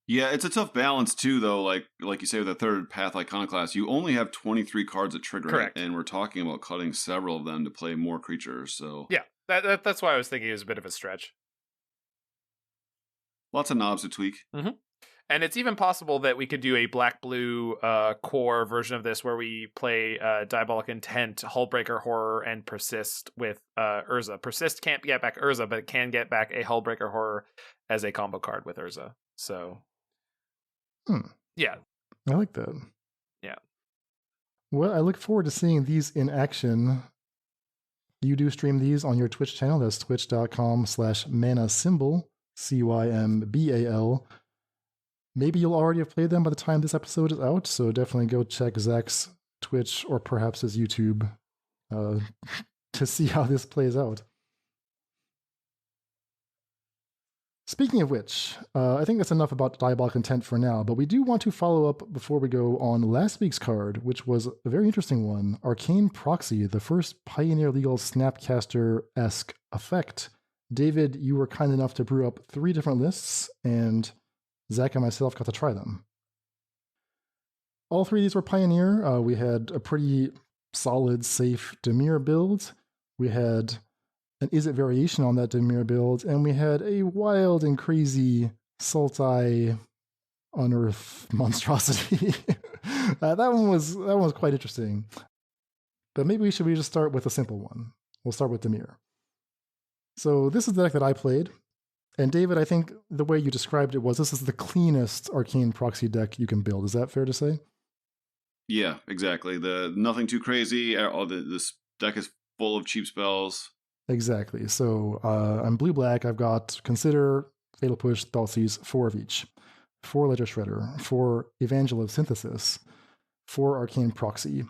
Yeah, it's a tough balance too, though. Like you say with the Third Path Iconoclast, you only have 23 cards that trigger
Correct.
it, and we're talking about cutting several of them to play more creatures. So
yeah, that's why I was thinking it was a bit of a stretch.
Lots of knobs to tweak.
And it's even possible that we could do a black-blue core version of this where we play Diabolic Intent, Hullbreaker Horror, and Persist with Urza. Persist can't get back Urza, but it can get back a Hullbreaker Horror as a combo card with Urza. So Yeah.
I like that.
Yeah.
Well, I look forward to seeing these in action. You do stream these on your Twitch channel. That's twitch.com/manasymbol, CYMBAL. Maybe you'll already have played them by the time this episode is out, so definitely go check Zach's Twitch or perhaps his YouTube to see how this plays out. Speaking of which, I think that's enough about Diabolic Intent for now, but we do want to follow up before we go on last week's card, which was a very interesting one, Arcane Proxy, the first Pioneer Legal Snapcaster-esque effect. David, you were kind enough to brew up 3 different lists, and Zach and myself got to try them. All 3 of these were Pioneer. We had a pretty solid, safe Dimir build. We had an Is It variation on that Dimir build, and we had a wild and crazy Sultai Unearth monstrosity. that one was quite interesting. But maybe we should just start with a simple one. We'll start with Dimir. So this is the deck that I played. And David, I think the way you described it was this is the cleanest Arcane Proxy deck you can build. Is that fair to say?
Yeah, exactly. Nothing too crazy. This deck is full of cheap spells.
Exactly. So I'm blue-black. I've got Consider, Fatal Push, Thoughtseize, 4 of each. 4 Ledger Shredder, 4 Evangel of Synthesis, 4 Arcane Proxy.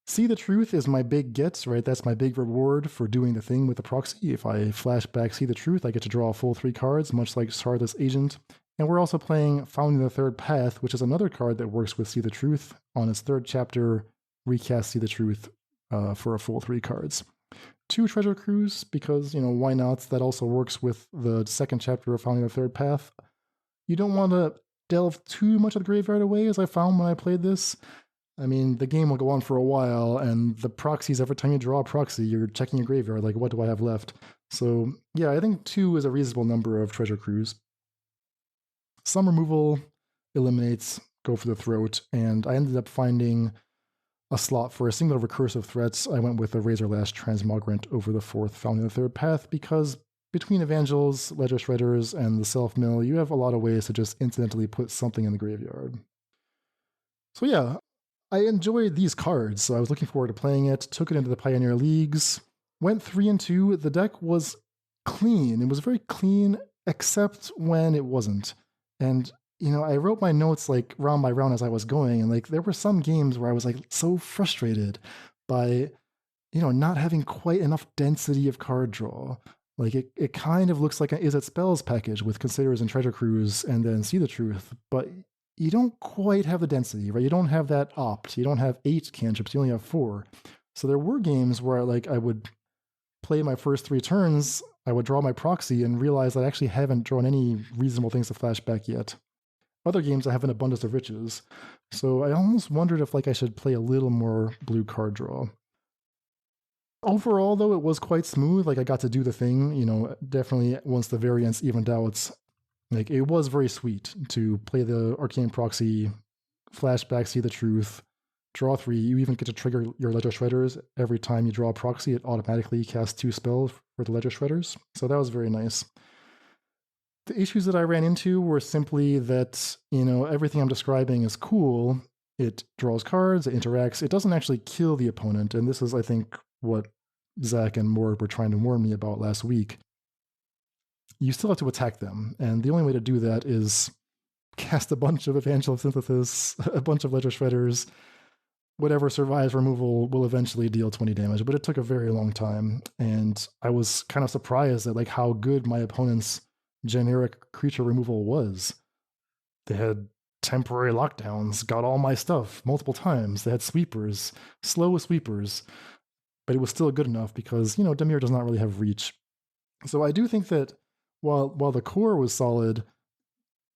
See the Truth is my big get, right? That's my big reward for doing the thing with the proxy. If I flashback See the Truth, I get to draw a full 3 cards, much like Sardis Agent. And we're also playing Founding the Third Path, which is another card that works with See the Truth. On its 3rd chapter, recast See the Truth for a full 3 cards. 2 Treasure Cruise, because, why not? That also works with the 2nd chapter of Founding the Third Path. You don't want to delve too much of the graveyard away, as I found when I played this. I mean, the game will go on for a while, and the proxies, every time you draw a proxy, you're checking your graveyard, like, what do I have left? So, yeah, I think 2 is a reasonable number of Treasure Cruise. Some removal eliminates, go for the throat, and I ended up finding a slot for a single recursive threats. I went with the Razorlash Transmogrant over the 4th Founding the Third Path because between Evangels, Ledger Shredders, and the Self-Mill, you have a lot of ways to just incidentally put something in the graveyard. So yeah, I enjoyed these cards, so I was looking forward to playing it, took it into the Pioneer Leagues, went 3-2. The deck was clean. It was very clean, except when it wasn't. And I wrote my notes like round by round as I was going, and like there were some games where I was like so frustrated by, not having quite enough density of card draw. Like it kind of looks like an Is It Spells package with Considers and Treasure Cruise and then See the Truth, but you don't quite have the density, right? You don't have that opt. You don't have 8 cantrips. You only have 4. So there were games where I would play my first 3 turns, I would draw my proxy and realize I actually haven't drawn any reasonable things to flashback yet. Other games I have an abundance of riches, so I almost wondered if I should play a little more blue card draw. Overall, though, it was quite smooth. I got to do the thing, definitely once the variance evened out. It was very sweet to play the Arcane Proxy, flashback, See the Truth, draw 3. You even get to trigger your Ledger Shredders. Every time you draw a proxy, it automatically casts 2 spells for the Ledger Shredders, so that was very nice. The issues that I ran into were simply that, everything I'm describing is cool. It draws cards, it interacts, it doesn't actually kill the opponent, and this is, I think, what Zach and Mord were trying to warn me about last week. You still have to attack them, and the only way to do that is cast a bunch of Evangel of Synthesis, a bunch of Ledger Shredders. Whatever survives removal will eventually deal 20 damage, but it took a very long time, and I was kind of surprised at how good my opponent's generic creature removal was. They had temporary lockdowns, got all my stuff multiple times. They had sweepers, slow sweepers, but it was still good enough because, Dimir does not really have reach. So I do think that while the core was solid,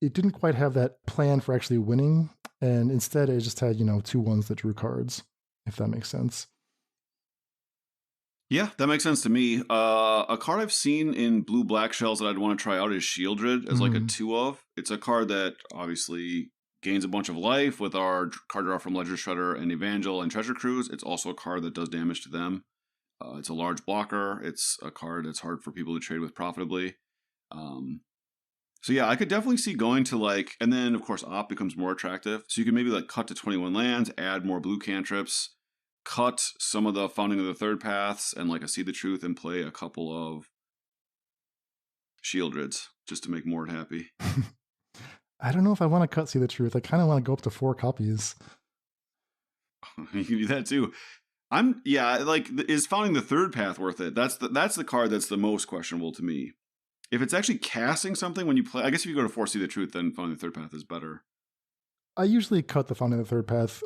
it didn't quite have that plan for actually winning, and instead it just had, 2 ones that drew cards, if that makes sense.
Yeah, that makes sense to me. A card I've seen in blue-black shells that I'd want to try out is Shieldred as a 2-of. It's a card that obviously gains a bunch of life with our card draw from Ledger Shredder and Evangel and Treasure Cruise. It's also a card that does damage to them. It's a large blocker. It's a card that's hard for people to trade with profitably. So yeah, I could definitely see going to like, and then of course Op becomes more attractive. So you can maybe like cut to 21 lands, add more blue cantrips, cut some of the Founding of the Third Paths, and like a See the Truth, and play a couple of Shieldreds just to make Mort happy.
I don't know if I want to cut See the Truth. I kind of want to go up to 4 copies.
You can do that too. Is Founding the Third Path worth it? That's the card that's the most questionable to me. If it's actually casting something when you play, I guess if you go to 4 See the Truth, then Founding the Third Path is better.
I usually cut the Founding the Third Path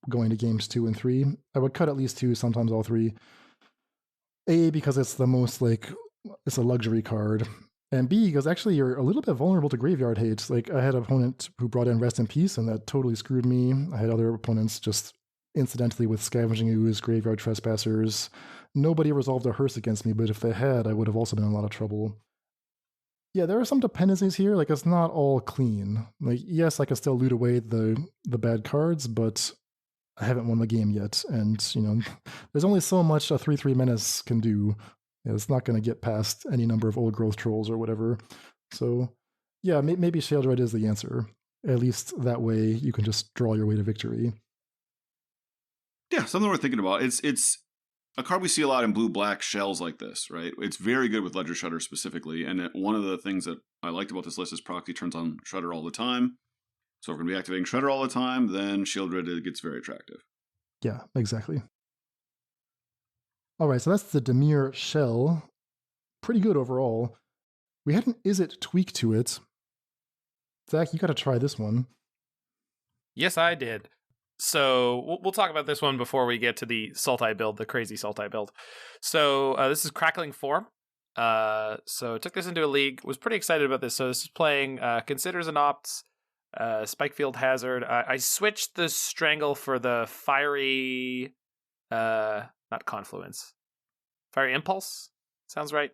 going to games 2 and 3. I would cut at least 2, sometimes all 3. A, because it's the most it's a luxury card. And B, because actually you're a little bit vulnerable to graveyard hate. Like, I had an opponent who brought in Rest in Peace, and that totally screwed me. I had other opponents just incidentally with Scavenging Ooze, Graveyard Trespassers. Nobody resolved a hearse against me, but if they had, I would have also been in a lot of trouble. Yeah, there are some dependencies here. Like, it's not all clean. Like, yes, I can still loot away the bad cards, but I haven't won the game yet. And, there's only so much a 3/3 menace can do. It's not going to get past any number of old growth trolls or whatever. So, yeah, maybe Shieldred is the answer. At least that way you can just draw your way to victory.
Yeah, something worth thinking about. It's a card we see a lot in blue-black shells like this, right? It's very good with Ledger Shredder specifically, and one of the things that I liked about this list is Proxy turns on Shredder all the time. So if we're going to be activating Shredder all the time, then Shieldred gets very attractive.
Yeah, exactly. All right, so that's the Dimir shell. Pretty good overall. We had an Izzet tweak to it. Zach, you got to try this one.
Yes, I did. So we'll talk about this one before we get to the Sultai build, the crazy Sultai build. So this is Crackling Form. So took this into a league. Was pretty excited about this. So this is playing Considers and Opts, Spikefield Hazard. I switched the Strangle for the Fiery... not Confluence. Fiery Impulse? Sounds right.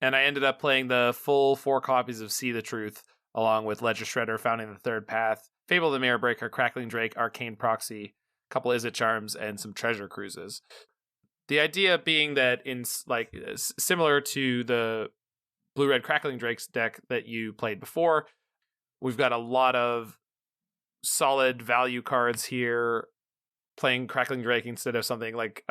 And I ended up playing the full 4 copies of See the Truth, along with Ledger Shredder, Founding the Third Path, Fable the Mirror Breaker, Crackling Drake, Arcane Proxy, a couple Izzet Charms, and some Treasure Cruises. The idea being that in similar to the Blue-Red Crackling Drakes deck that you played before, we've got a lot of solid value cards here. Playing Crackling Drake instead of something like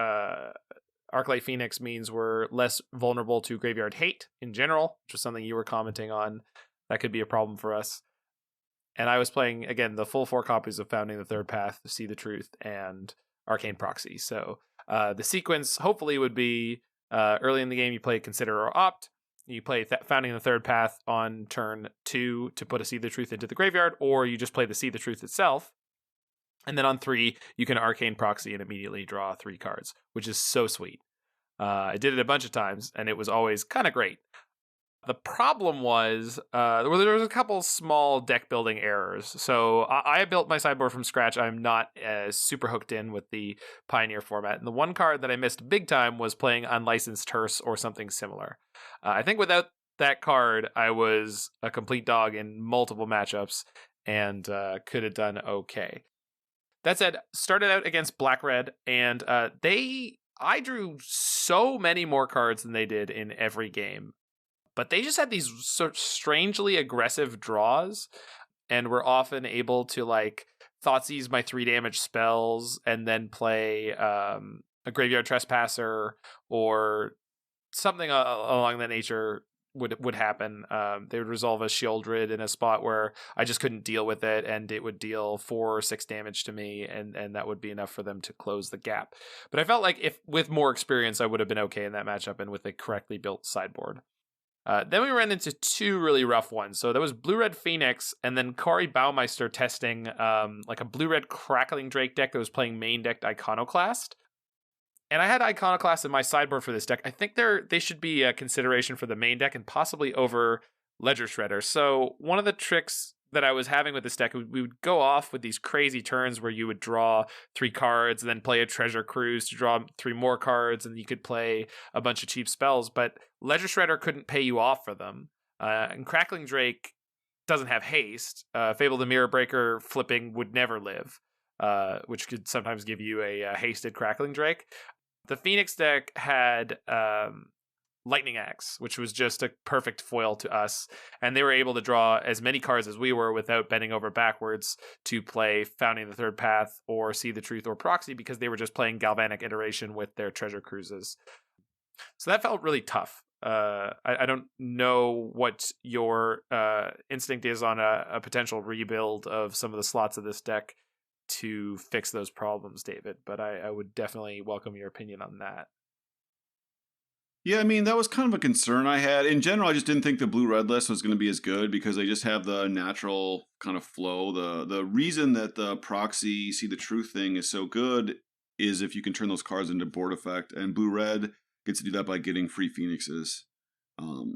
Arclight Phoenix means we're less vulnerable to graveyard hate in general, which is something you were commenting on. That could be a problem for us. And I was playing, again, the full 4 copies of Founding the Third Path, See the Truth, and Arcane Proxy. So the sequence hopefully would be early in the game you play Consider or Opt. You play Founding the Third Path on turn 2 to put a See the Truth into the graveyard, or you just play the See the Truth itself. And then on 3, you can Arcane Proxy and immediately draw 3 cards, which is so sweet. I did it a bunch of times, and it was always kind of great. The problem was there was a couple small deck building errors. So I built my sideboard from scratch. I'm not as super hooked in with the Pioneer format. And the one card that I missed big time was playing Unlicensed Hearse or something similar. I think without that card, I was a complete dog in multiple matchups and could have done okay. That said, started out against Black-Red, and I drew so many more cards than they did in every game. But they just had these sort of strangely aggressive draws, and were often able to, Thoughtseize my 3 damage spells, and then play a Graveyard Trespasser, or something along that nature would happen. They would resolve a Shieldred in a spot where I just couldn't deal with it, and it would deal 4 or 6 damage to me, and that would be enough for them to close the gap. But I felt like if with more experience, I would have been okay in that matchup and with a correctly built sideboard. Then we ran into 2 really rough ones. So there was Blue-Red Phoenix, and then Cory Baumeister testing a Blue-Red Crackling Drake deck that was playing main decked Iconoclast. And I had Iconoclast in my sideboard for this deck. I think they should be a consideration for the main deck and possibly over Ledger Shredder. So one of the tricks that I was having with this deck, we would go off with these crazy turns where you would draw 3 cards and then play a Treasure Cruise to draw 3 more cards, and you could play a bunch of cheap spells, but Ledger Shredder couldn't pay you off for them. And Crackling Drake doesn't have haste. Fable the Mirror Breaker flipping would never live, which could sometimes give you a hasted Crackling Drake. The Phoenix deck had Lightning Axe, which was just a perfect foil to us. And they were able to draw as many cards as we were without bending over backwards to play Founding the Third Path or See the Truth or Proxy, because they were just playing Galvanic Iteration with their treasure cruises. So that felt really tough. I don't know what your instinct is on a potential rebuild of some of the slots of this deck to fix those problems, David, but I would definitely welcome your opinion on that.
Yeah, I mean, that was kind of a concern I had. In general, I just didn't think the blue-red list was going to be as good because they just have the natural kind of flow. The reason that the proxy See the Truth thing is so good is if you can turn those cards into board effect, and blue-red gets to do that by getting free Phoenixes.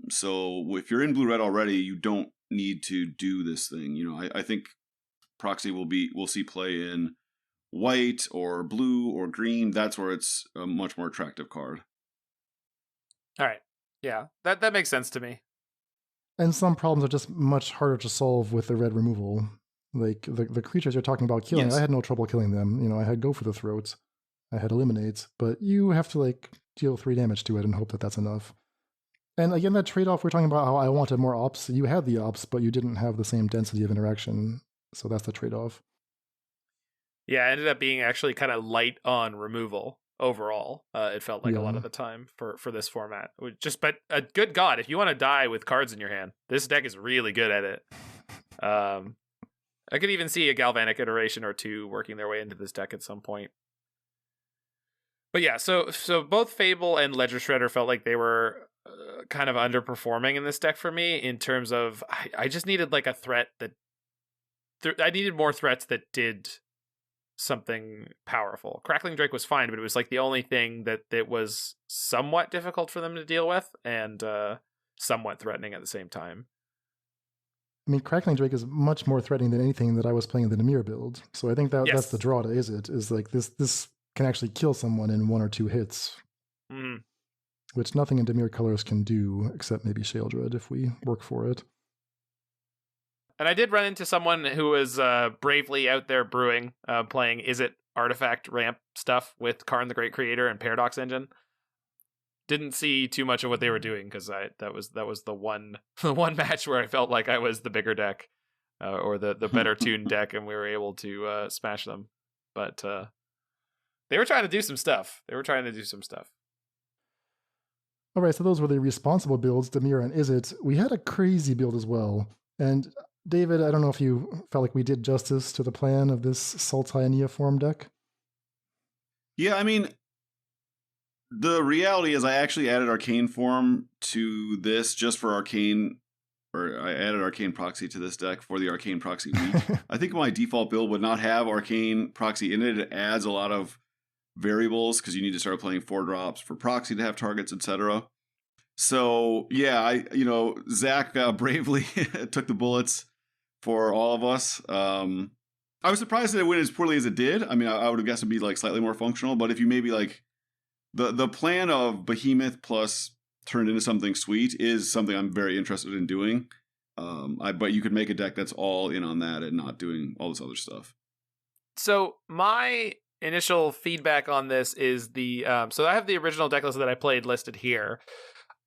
So if you're in blue-red already, you don't need to do this thing. You know, I think proxy we'll see play in white or blue or green. That's where it's a much more attractive card.
All right. Yeah, that makes sense to me.
And some problems are just much harder to solve with the red removal. Like the creatures you're talking about killing,
Yes.
I had no trouble killing them. You know, I had Go for the Throat, I had Eliminate, but you have to like deal 3 damage to it and hope that that's enough. And again, that trade-off, we're talking about how I wanted more ops. You had the ops, but you didn't have the same density of interaction. So that's the trade-off.
Yeah, it ended up being actually kind of light on removal overall. It felt like a lot
Yeah.
of the time for this format. But good God, if you want to die with cards in your hand, this deck is really good at it. I could even see a Galvanic Iteration or 2 working their way into this deck at some point. But yeah, so both Fable and Ledger Shredder felt like they were kind of underperforming in this deck for me in terms of I just needed like a threat that I needed more threats that did something powerful. Crackling Drake was fine, but it was like the only thing that was somewhat difficult for them to deal with and somewhat threatening at the same time.
I mean, Crackling Drake is much more threatening than anything that I was playing in the Dimir build. So I think that's the draw to is like this can actually kill someone in 1 or 2 hits.
Mm.
Which nothing in Dimir colors can do, except maybe Sheoldred if we work for it.
And I did run into someone who was bravely out there brewing, playing Is It Artifact ramp stuff with Karn the Great Creator and Paradox Engine. Didn't see too much of what they were doing because that was the one match where I felt like I was the bigger deck or the better tuned deck, and we were able to smash them. But they were trying to do some stuff.
All right, so those were the responsible builds, Dimir and Is It. We had a crazy build as well. And David, I don't know if you felt like we did justice to the plan of this Sultai Neoform deck.
Yeah, I mean, the reality is I actually added Arcane Form to this just for Arcane, or I added Arcane Proxy to this deck for the Arcane Proxy week. I think my default build would not have Arcane Proxy in it. It adds a lot of variables because you need to start playing 4 drops for Proxy to have targets, etc. So yeah, Zach bravely took the bullets for all of us. I was surprised that it went as poorly as it did. I mean, I would have guessed it'd be like slightly more functional, but if you maybe like the plan of Behemoth plus turned into something sweet is something I'm very interested in doing. But you could make a deck that's all in on that and not doing all this other stuff.
So my initial feedback on this is so I have the original deck list that I played listed here.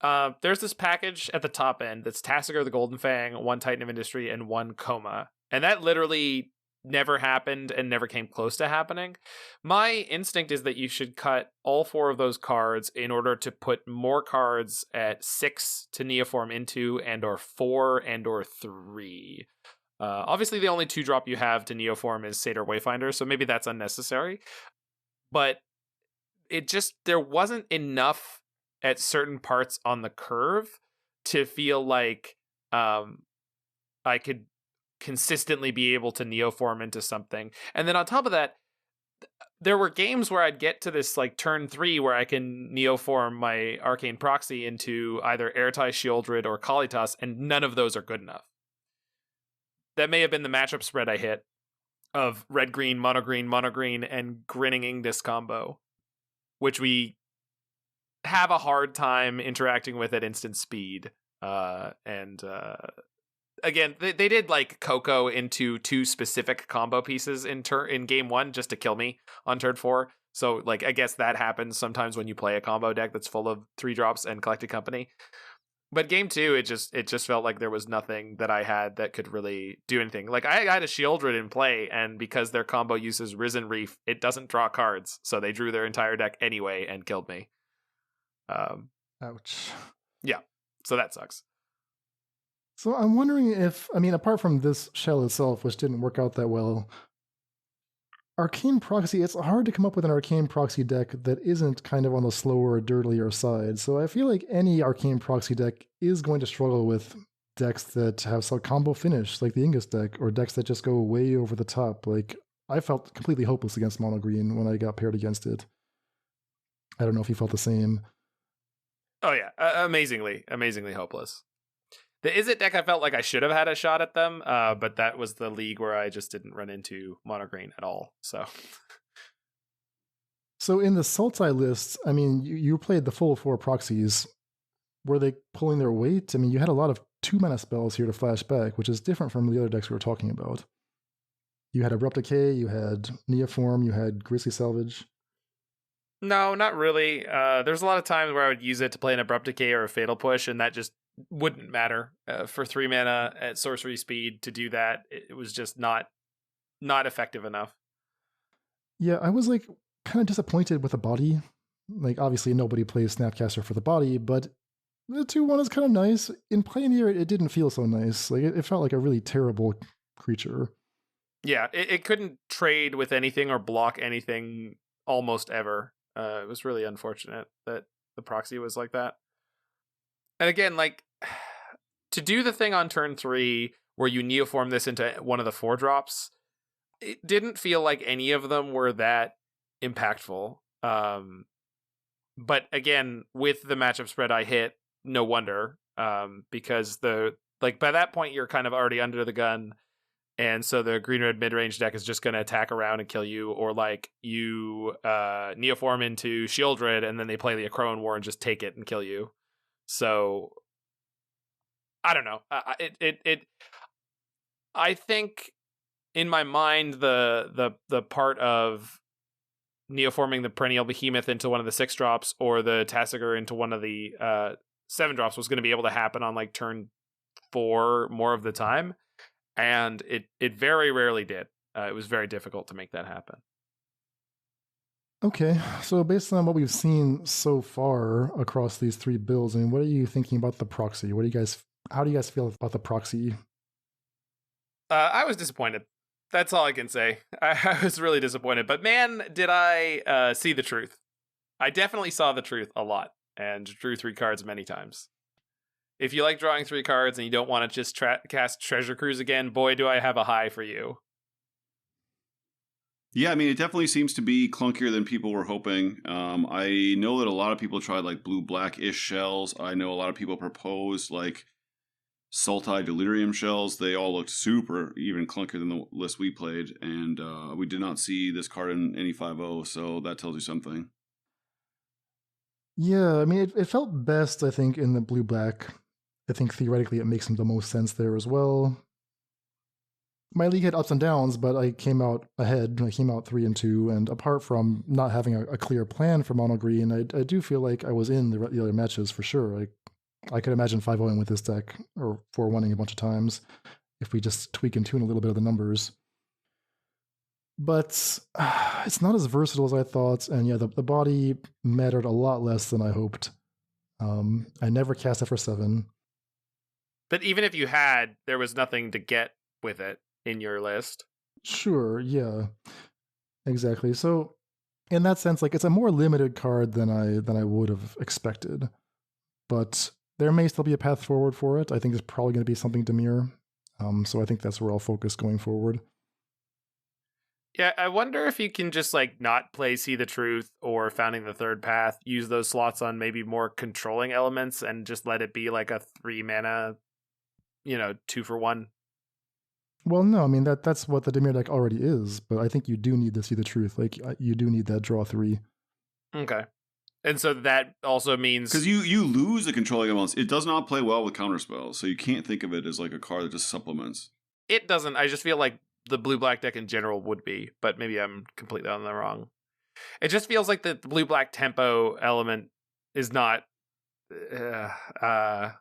There's this package at the top end that's Tassiger the Golden Fang, 1 Titan of Industry, and 1 Coma. And that literally never happened and never came close to happening. My instinct is that you should cut all 4 of those cards in order to put more cards at 6 to Neoform into and or 4 and or 3. Obviously, the only 2-drop you have to Neoform is Satyr Wayfinder, so maybe that's unnecessary. But there wasn't enough at certain parts on the curve to feel like I could consistently be able to Neoform into something. And then on top of that, there were games where I'd get to this like turn 3 where I can Neoform my Arcane Proxy into either Airtai, Sheoldred, or Kalitas, and none of those are good enough. That may have been the matchup spread I hit of red-green, mono-green, and Grinning Ignis combo, which we have a hard time interacting with at instant speed. Again, they did like Coco into 2 specific combo pieces in game 1 just to kill me on turn 4. So like I guess that happens sometimes when you play a combo deck that's full of 3-drops and Collected Company. But game 2, it just felt like there was nothing that I had that could really do anything. Like I had a Shieldred in play, and because their combo uses Risen Reef, it doesn't draw cards, so they drew their entire deck anyway and killed me.
Ouch.
Yeah, so that sucks.
So I'm wondering if, I mean, apart from this shell itself, which didn't work out that well, Arcane Proxy, it's hard to come up with an Arcane Proxy deck that isn't kind of on the slower, dirtier side. So I feel like any Arcane Proxy deck is going to struggle with decks that have some combo finish, like the Ingus deck, or decks that just go way over the top. Like, I felt completely hopeless against Mono Green when I got paired against it. I don't know if you felt the same.
Oh yeah, amazingly hopeless. The Is It deck, I felt like I should have had a shot at them, but that was the league where I just didn't run into Mono Green at all.
So in the Sultai lists, I mean, you played the full 4 proxies. Were they pulling their weight? I mean, you had a lot of 2-mana spells here to Flashback, which is different from the other decks we were talking about. You had Abrupt Decay, you had Neoform, you had Grisly Salvage.
No, not really. There's a lot of times where I would use it to play an Abrupt Decay or a Fatal Push, and that just wouldn't matter. For 3 mana at sorcery speed to do that, it was just not effective enough.
Yeah, I was like kind of disappointed with the body. Like, obviously nobody plays Snapcaster for the body, but the 2/1 is kind of nice. In Pioneer, it didn't feel so nice. Like, it felt like a really terrible creature.
Yeah, it couldn't trade with anything or block anything almost ever. It was really unfortunate that the proxy was like that. And again, like, to do the thing on turn 3 where you neoform this into one of the 4-drops, it didn't feel like any of them were that impactful. But again, with the matchup spread I hit, no wonder, because by that point you're kind of already under the gun, and so the green-red mid-range deck is just going to attack around and kill you, or like you neoform into Shieldred and then they play the Akroan War and just take it and kill you. So I don't know. I think in my mind the part of neoforming the Perennial Behemoth into one of the 6-drops or the Tassiger into one of the 7-drops was going to be able to happen on like turn 4 more of the time, and it very rarely did. It was very difficult to make that happen.
Okay, so based on what we've seen so far across these 3 builds, I mean, what are you thinking about the proxy? How do you guys feel about the proxy?
I was disappointed. That's all I can say. I was really disappointed, but man, did I see the truth. I definitely saw the truth a lot and drew 3 cards many times. If you like drawing 3 cards and you don't want to just cast Treasure Cruise again, boy, do I have a high for you.
Yeah, I mean, it definitely seems to be clunkier than people were hoping. I know that a lot of people tried like blue-black-ish shells. I know a lot of people proposed like Sultai Delirium shells. They all looked super even clunkier than the list we played, and we did not see this card in any 5.0, so that tells you something.
Yeah, I mean, it felt best, I think, in the blue-black. I think theoretically it makes the most sense there as well. My league had ups and downs, but I came out ahead. I came out 3-2, and apart from not having a clear plan for Mono Green, I do feel like I was in the other matches for sure. I could imagine 5-0ing with this deck, or 4-1ing a bunch of times, if we just tweak and tune a little bit of the numbers. But it's not as versatile as I thought, and yeah, the body mattered a lot less than I hoped. I never cast it for 7.
But even if you had, there was nothing to get with it in your list.
Sure, yeah. Exactly. So in that sense, like, it's a more limited card than I would have expected. But there may still be a path forward for it. I think there's probably going to be something Dimir. So I think that's where I'll focus going forward.
Yeah, I wonder if you can just like not play See the Truth or Founding the Third Path, use those slots on maybe more controlling elements and just let it be like a 3 mana, 2-for-1.
Well, no, I mean, that's what the Dimir deck already is, but I think you do need to See the Truth. Like, you do need that draw 3.
Okay. And so that also means...
Because you lose the controlling elements. It does not play well with counterspells, so you can't think of it as like a card that just supplements.
It doesn't. I just feel like the blue-black deck in general would be, but maybe I'm completely on the wrong. It just feels like the blue-black tempo element is not it's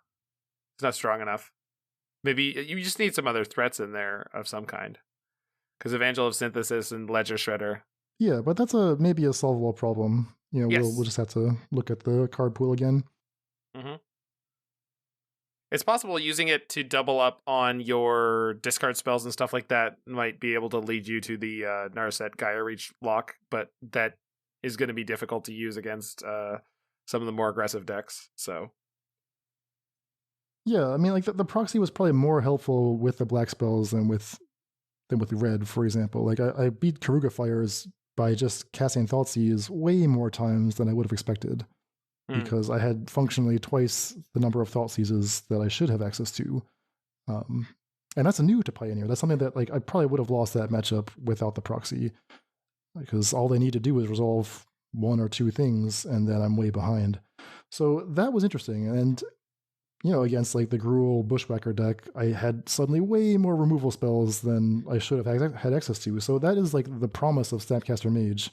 not strong enough. Maybe you just need some other threats in there of some kind. Because of Angel of Synthesis and Ledger Shredder.
Yeah, but that's maybe a solvable problem. You know,
Yes.
we'll just have to look at the card pool again.
Mm-hmm. It's possible using it to double up on your discard spells and stuff like that might be able to lead you to the Narset Gaia Reach lock, but that is going to be difficult to use against some of the more aggressive decks. So,
yeah, I mean, like the proxy was probably more helpful with the black spells than with red, for example. Like I beat Karuga Fires by just casting Thoughtseize way more times than I would have expected. Because I had functionally twice the number of Thoughtseizes that I should have access to. And that's new to Pioneer. That's something that like I probably would have lost that matchup without the proxy. Because all they need to do is resolve one or two things, and then I'm way behind. So that was interesting. And, you know, against like the Gruul Bushwhacker deck, I had suddenly way more removal spells than I should have had access to. So that is like the promise of Snapcaster Mage.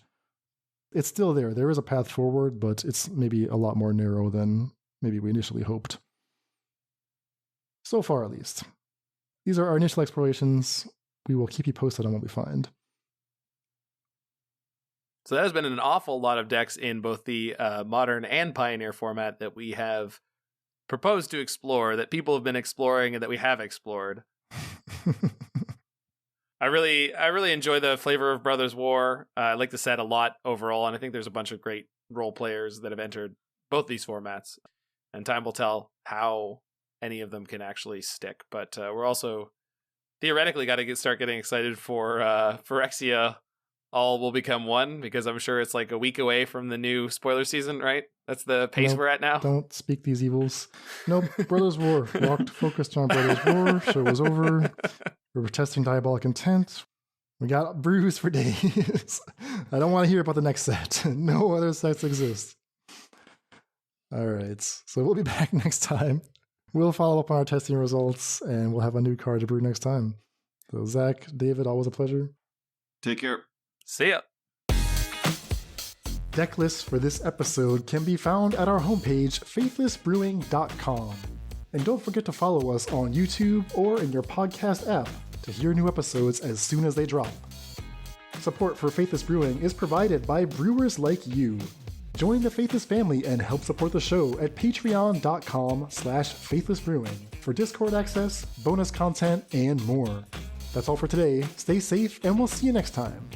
It's still there. There is a path forward, but it's maybe a lot more narrow than maybe we initially hoped. So far, at least. These are our initial explorations. We will keep you posted on what we find.
So that has been an awful lot of decks in both the Modern and Pioneer format that we have proposed to explore, that people have been exploring, and that we have explored. I really enjoy the flavor of Brothers War. I like the set a lot overall, and I think there's a bunch of great role players that have entered both these formats. And time will tell how any of them can actually stick. But we're also theoretically got to start getting excited for Phyrexia All Will Become One, because I'm sure it's like a week away from the new spoiler season, right? That's the pace we're at now.
Don't speak these evils. Nope, Brothers War. Locked, focused on Brothers War. Show was over. We were testing Diabolic Intent. We got brews for days. I don't want to hear about the next set. No other sets exist. All right, so we'll be back next time. We'll follow up on our testing results, and we'll have a new card to brew next time. So Zach, David, always a pleasure.
Take care.
See ya.
Deck lists for this episode can be found at our homepage, faithlessbrewing.com. And don't forget to follow us on YouTube or in your podcast app to hear new episodes as soon as they drop. Support for Faithless Brewing is provided by brewers like you. Join the Faithless family and help support the show at patreon.com/faithlessbrewing for Discord access, bonus content, and more. That's all for today. Stay safe, and we'll see you next time.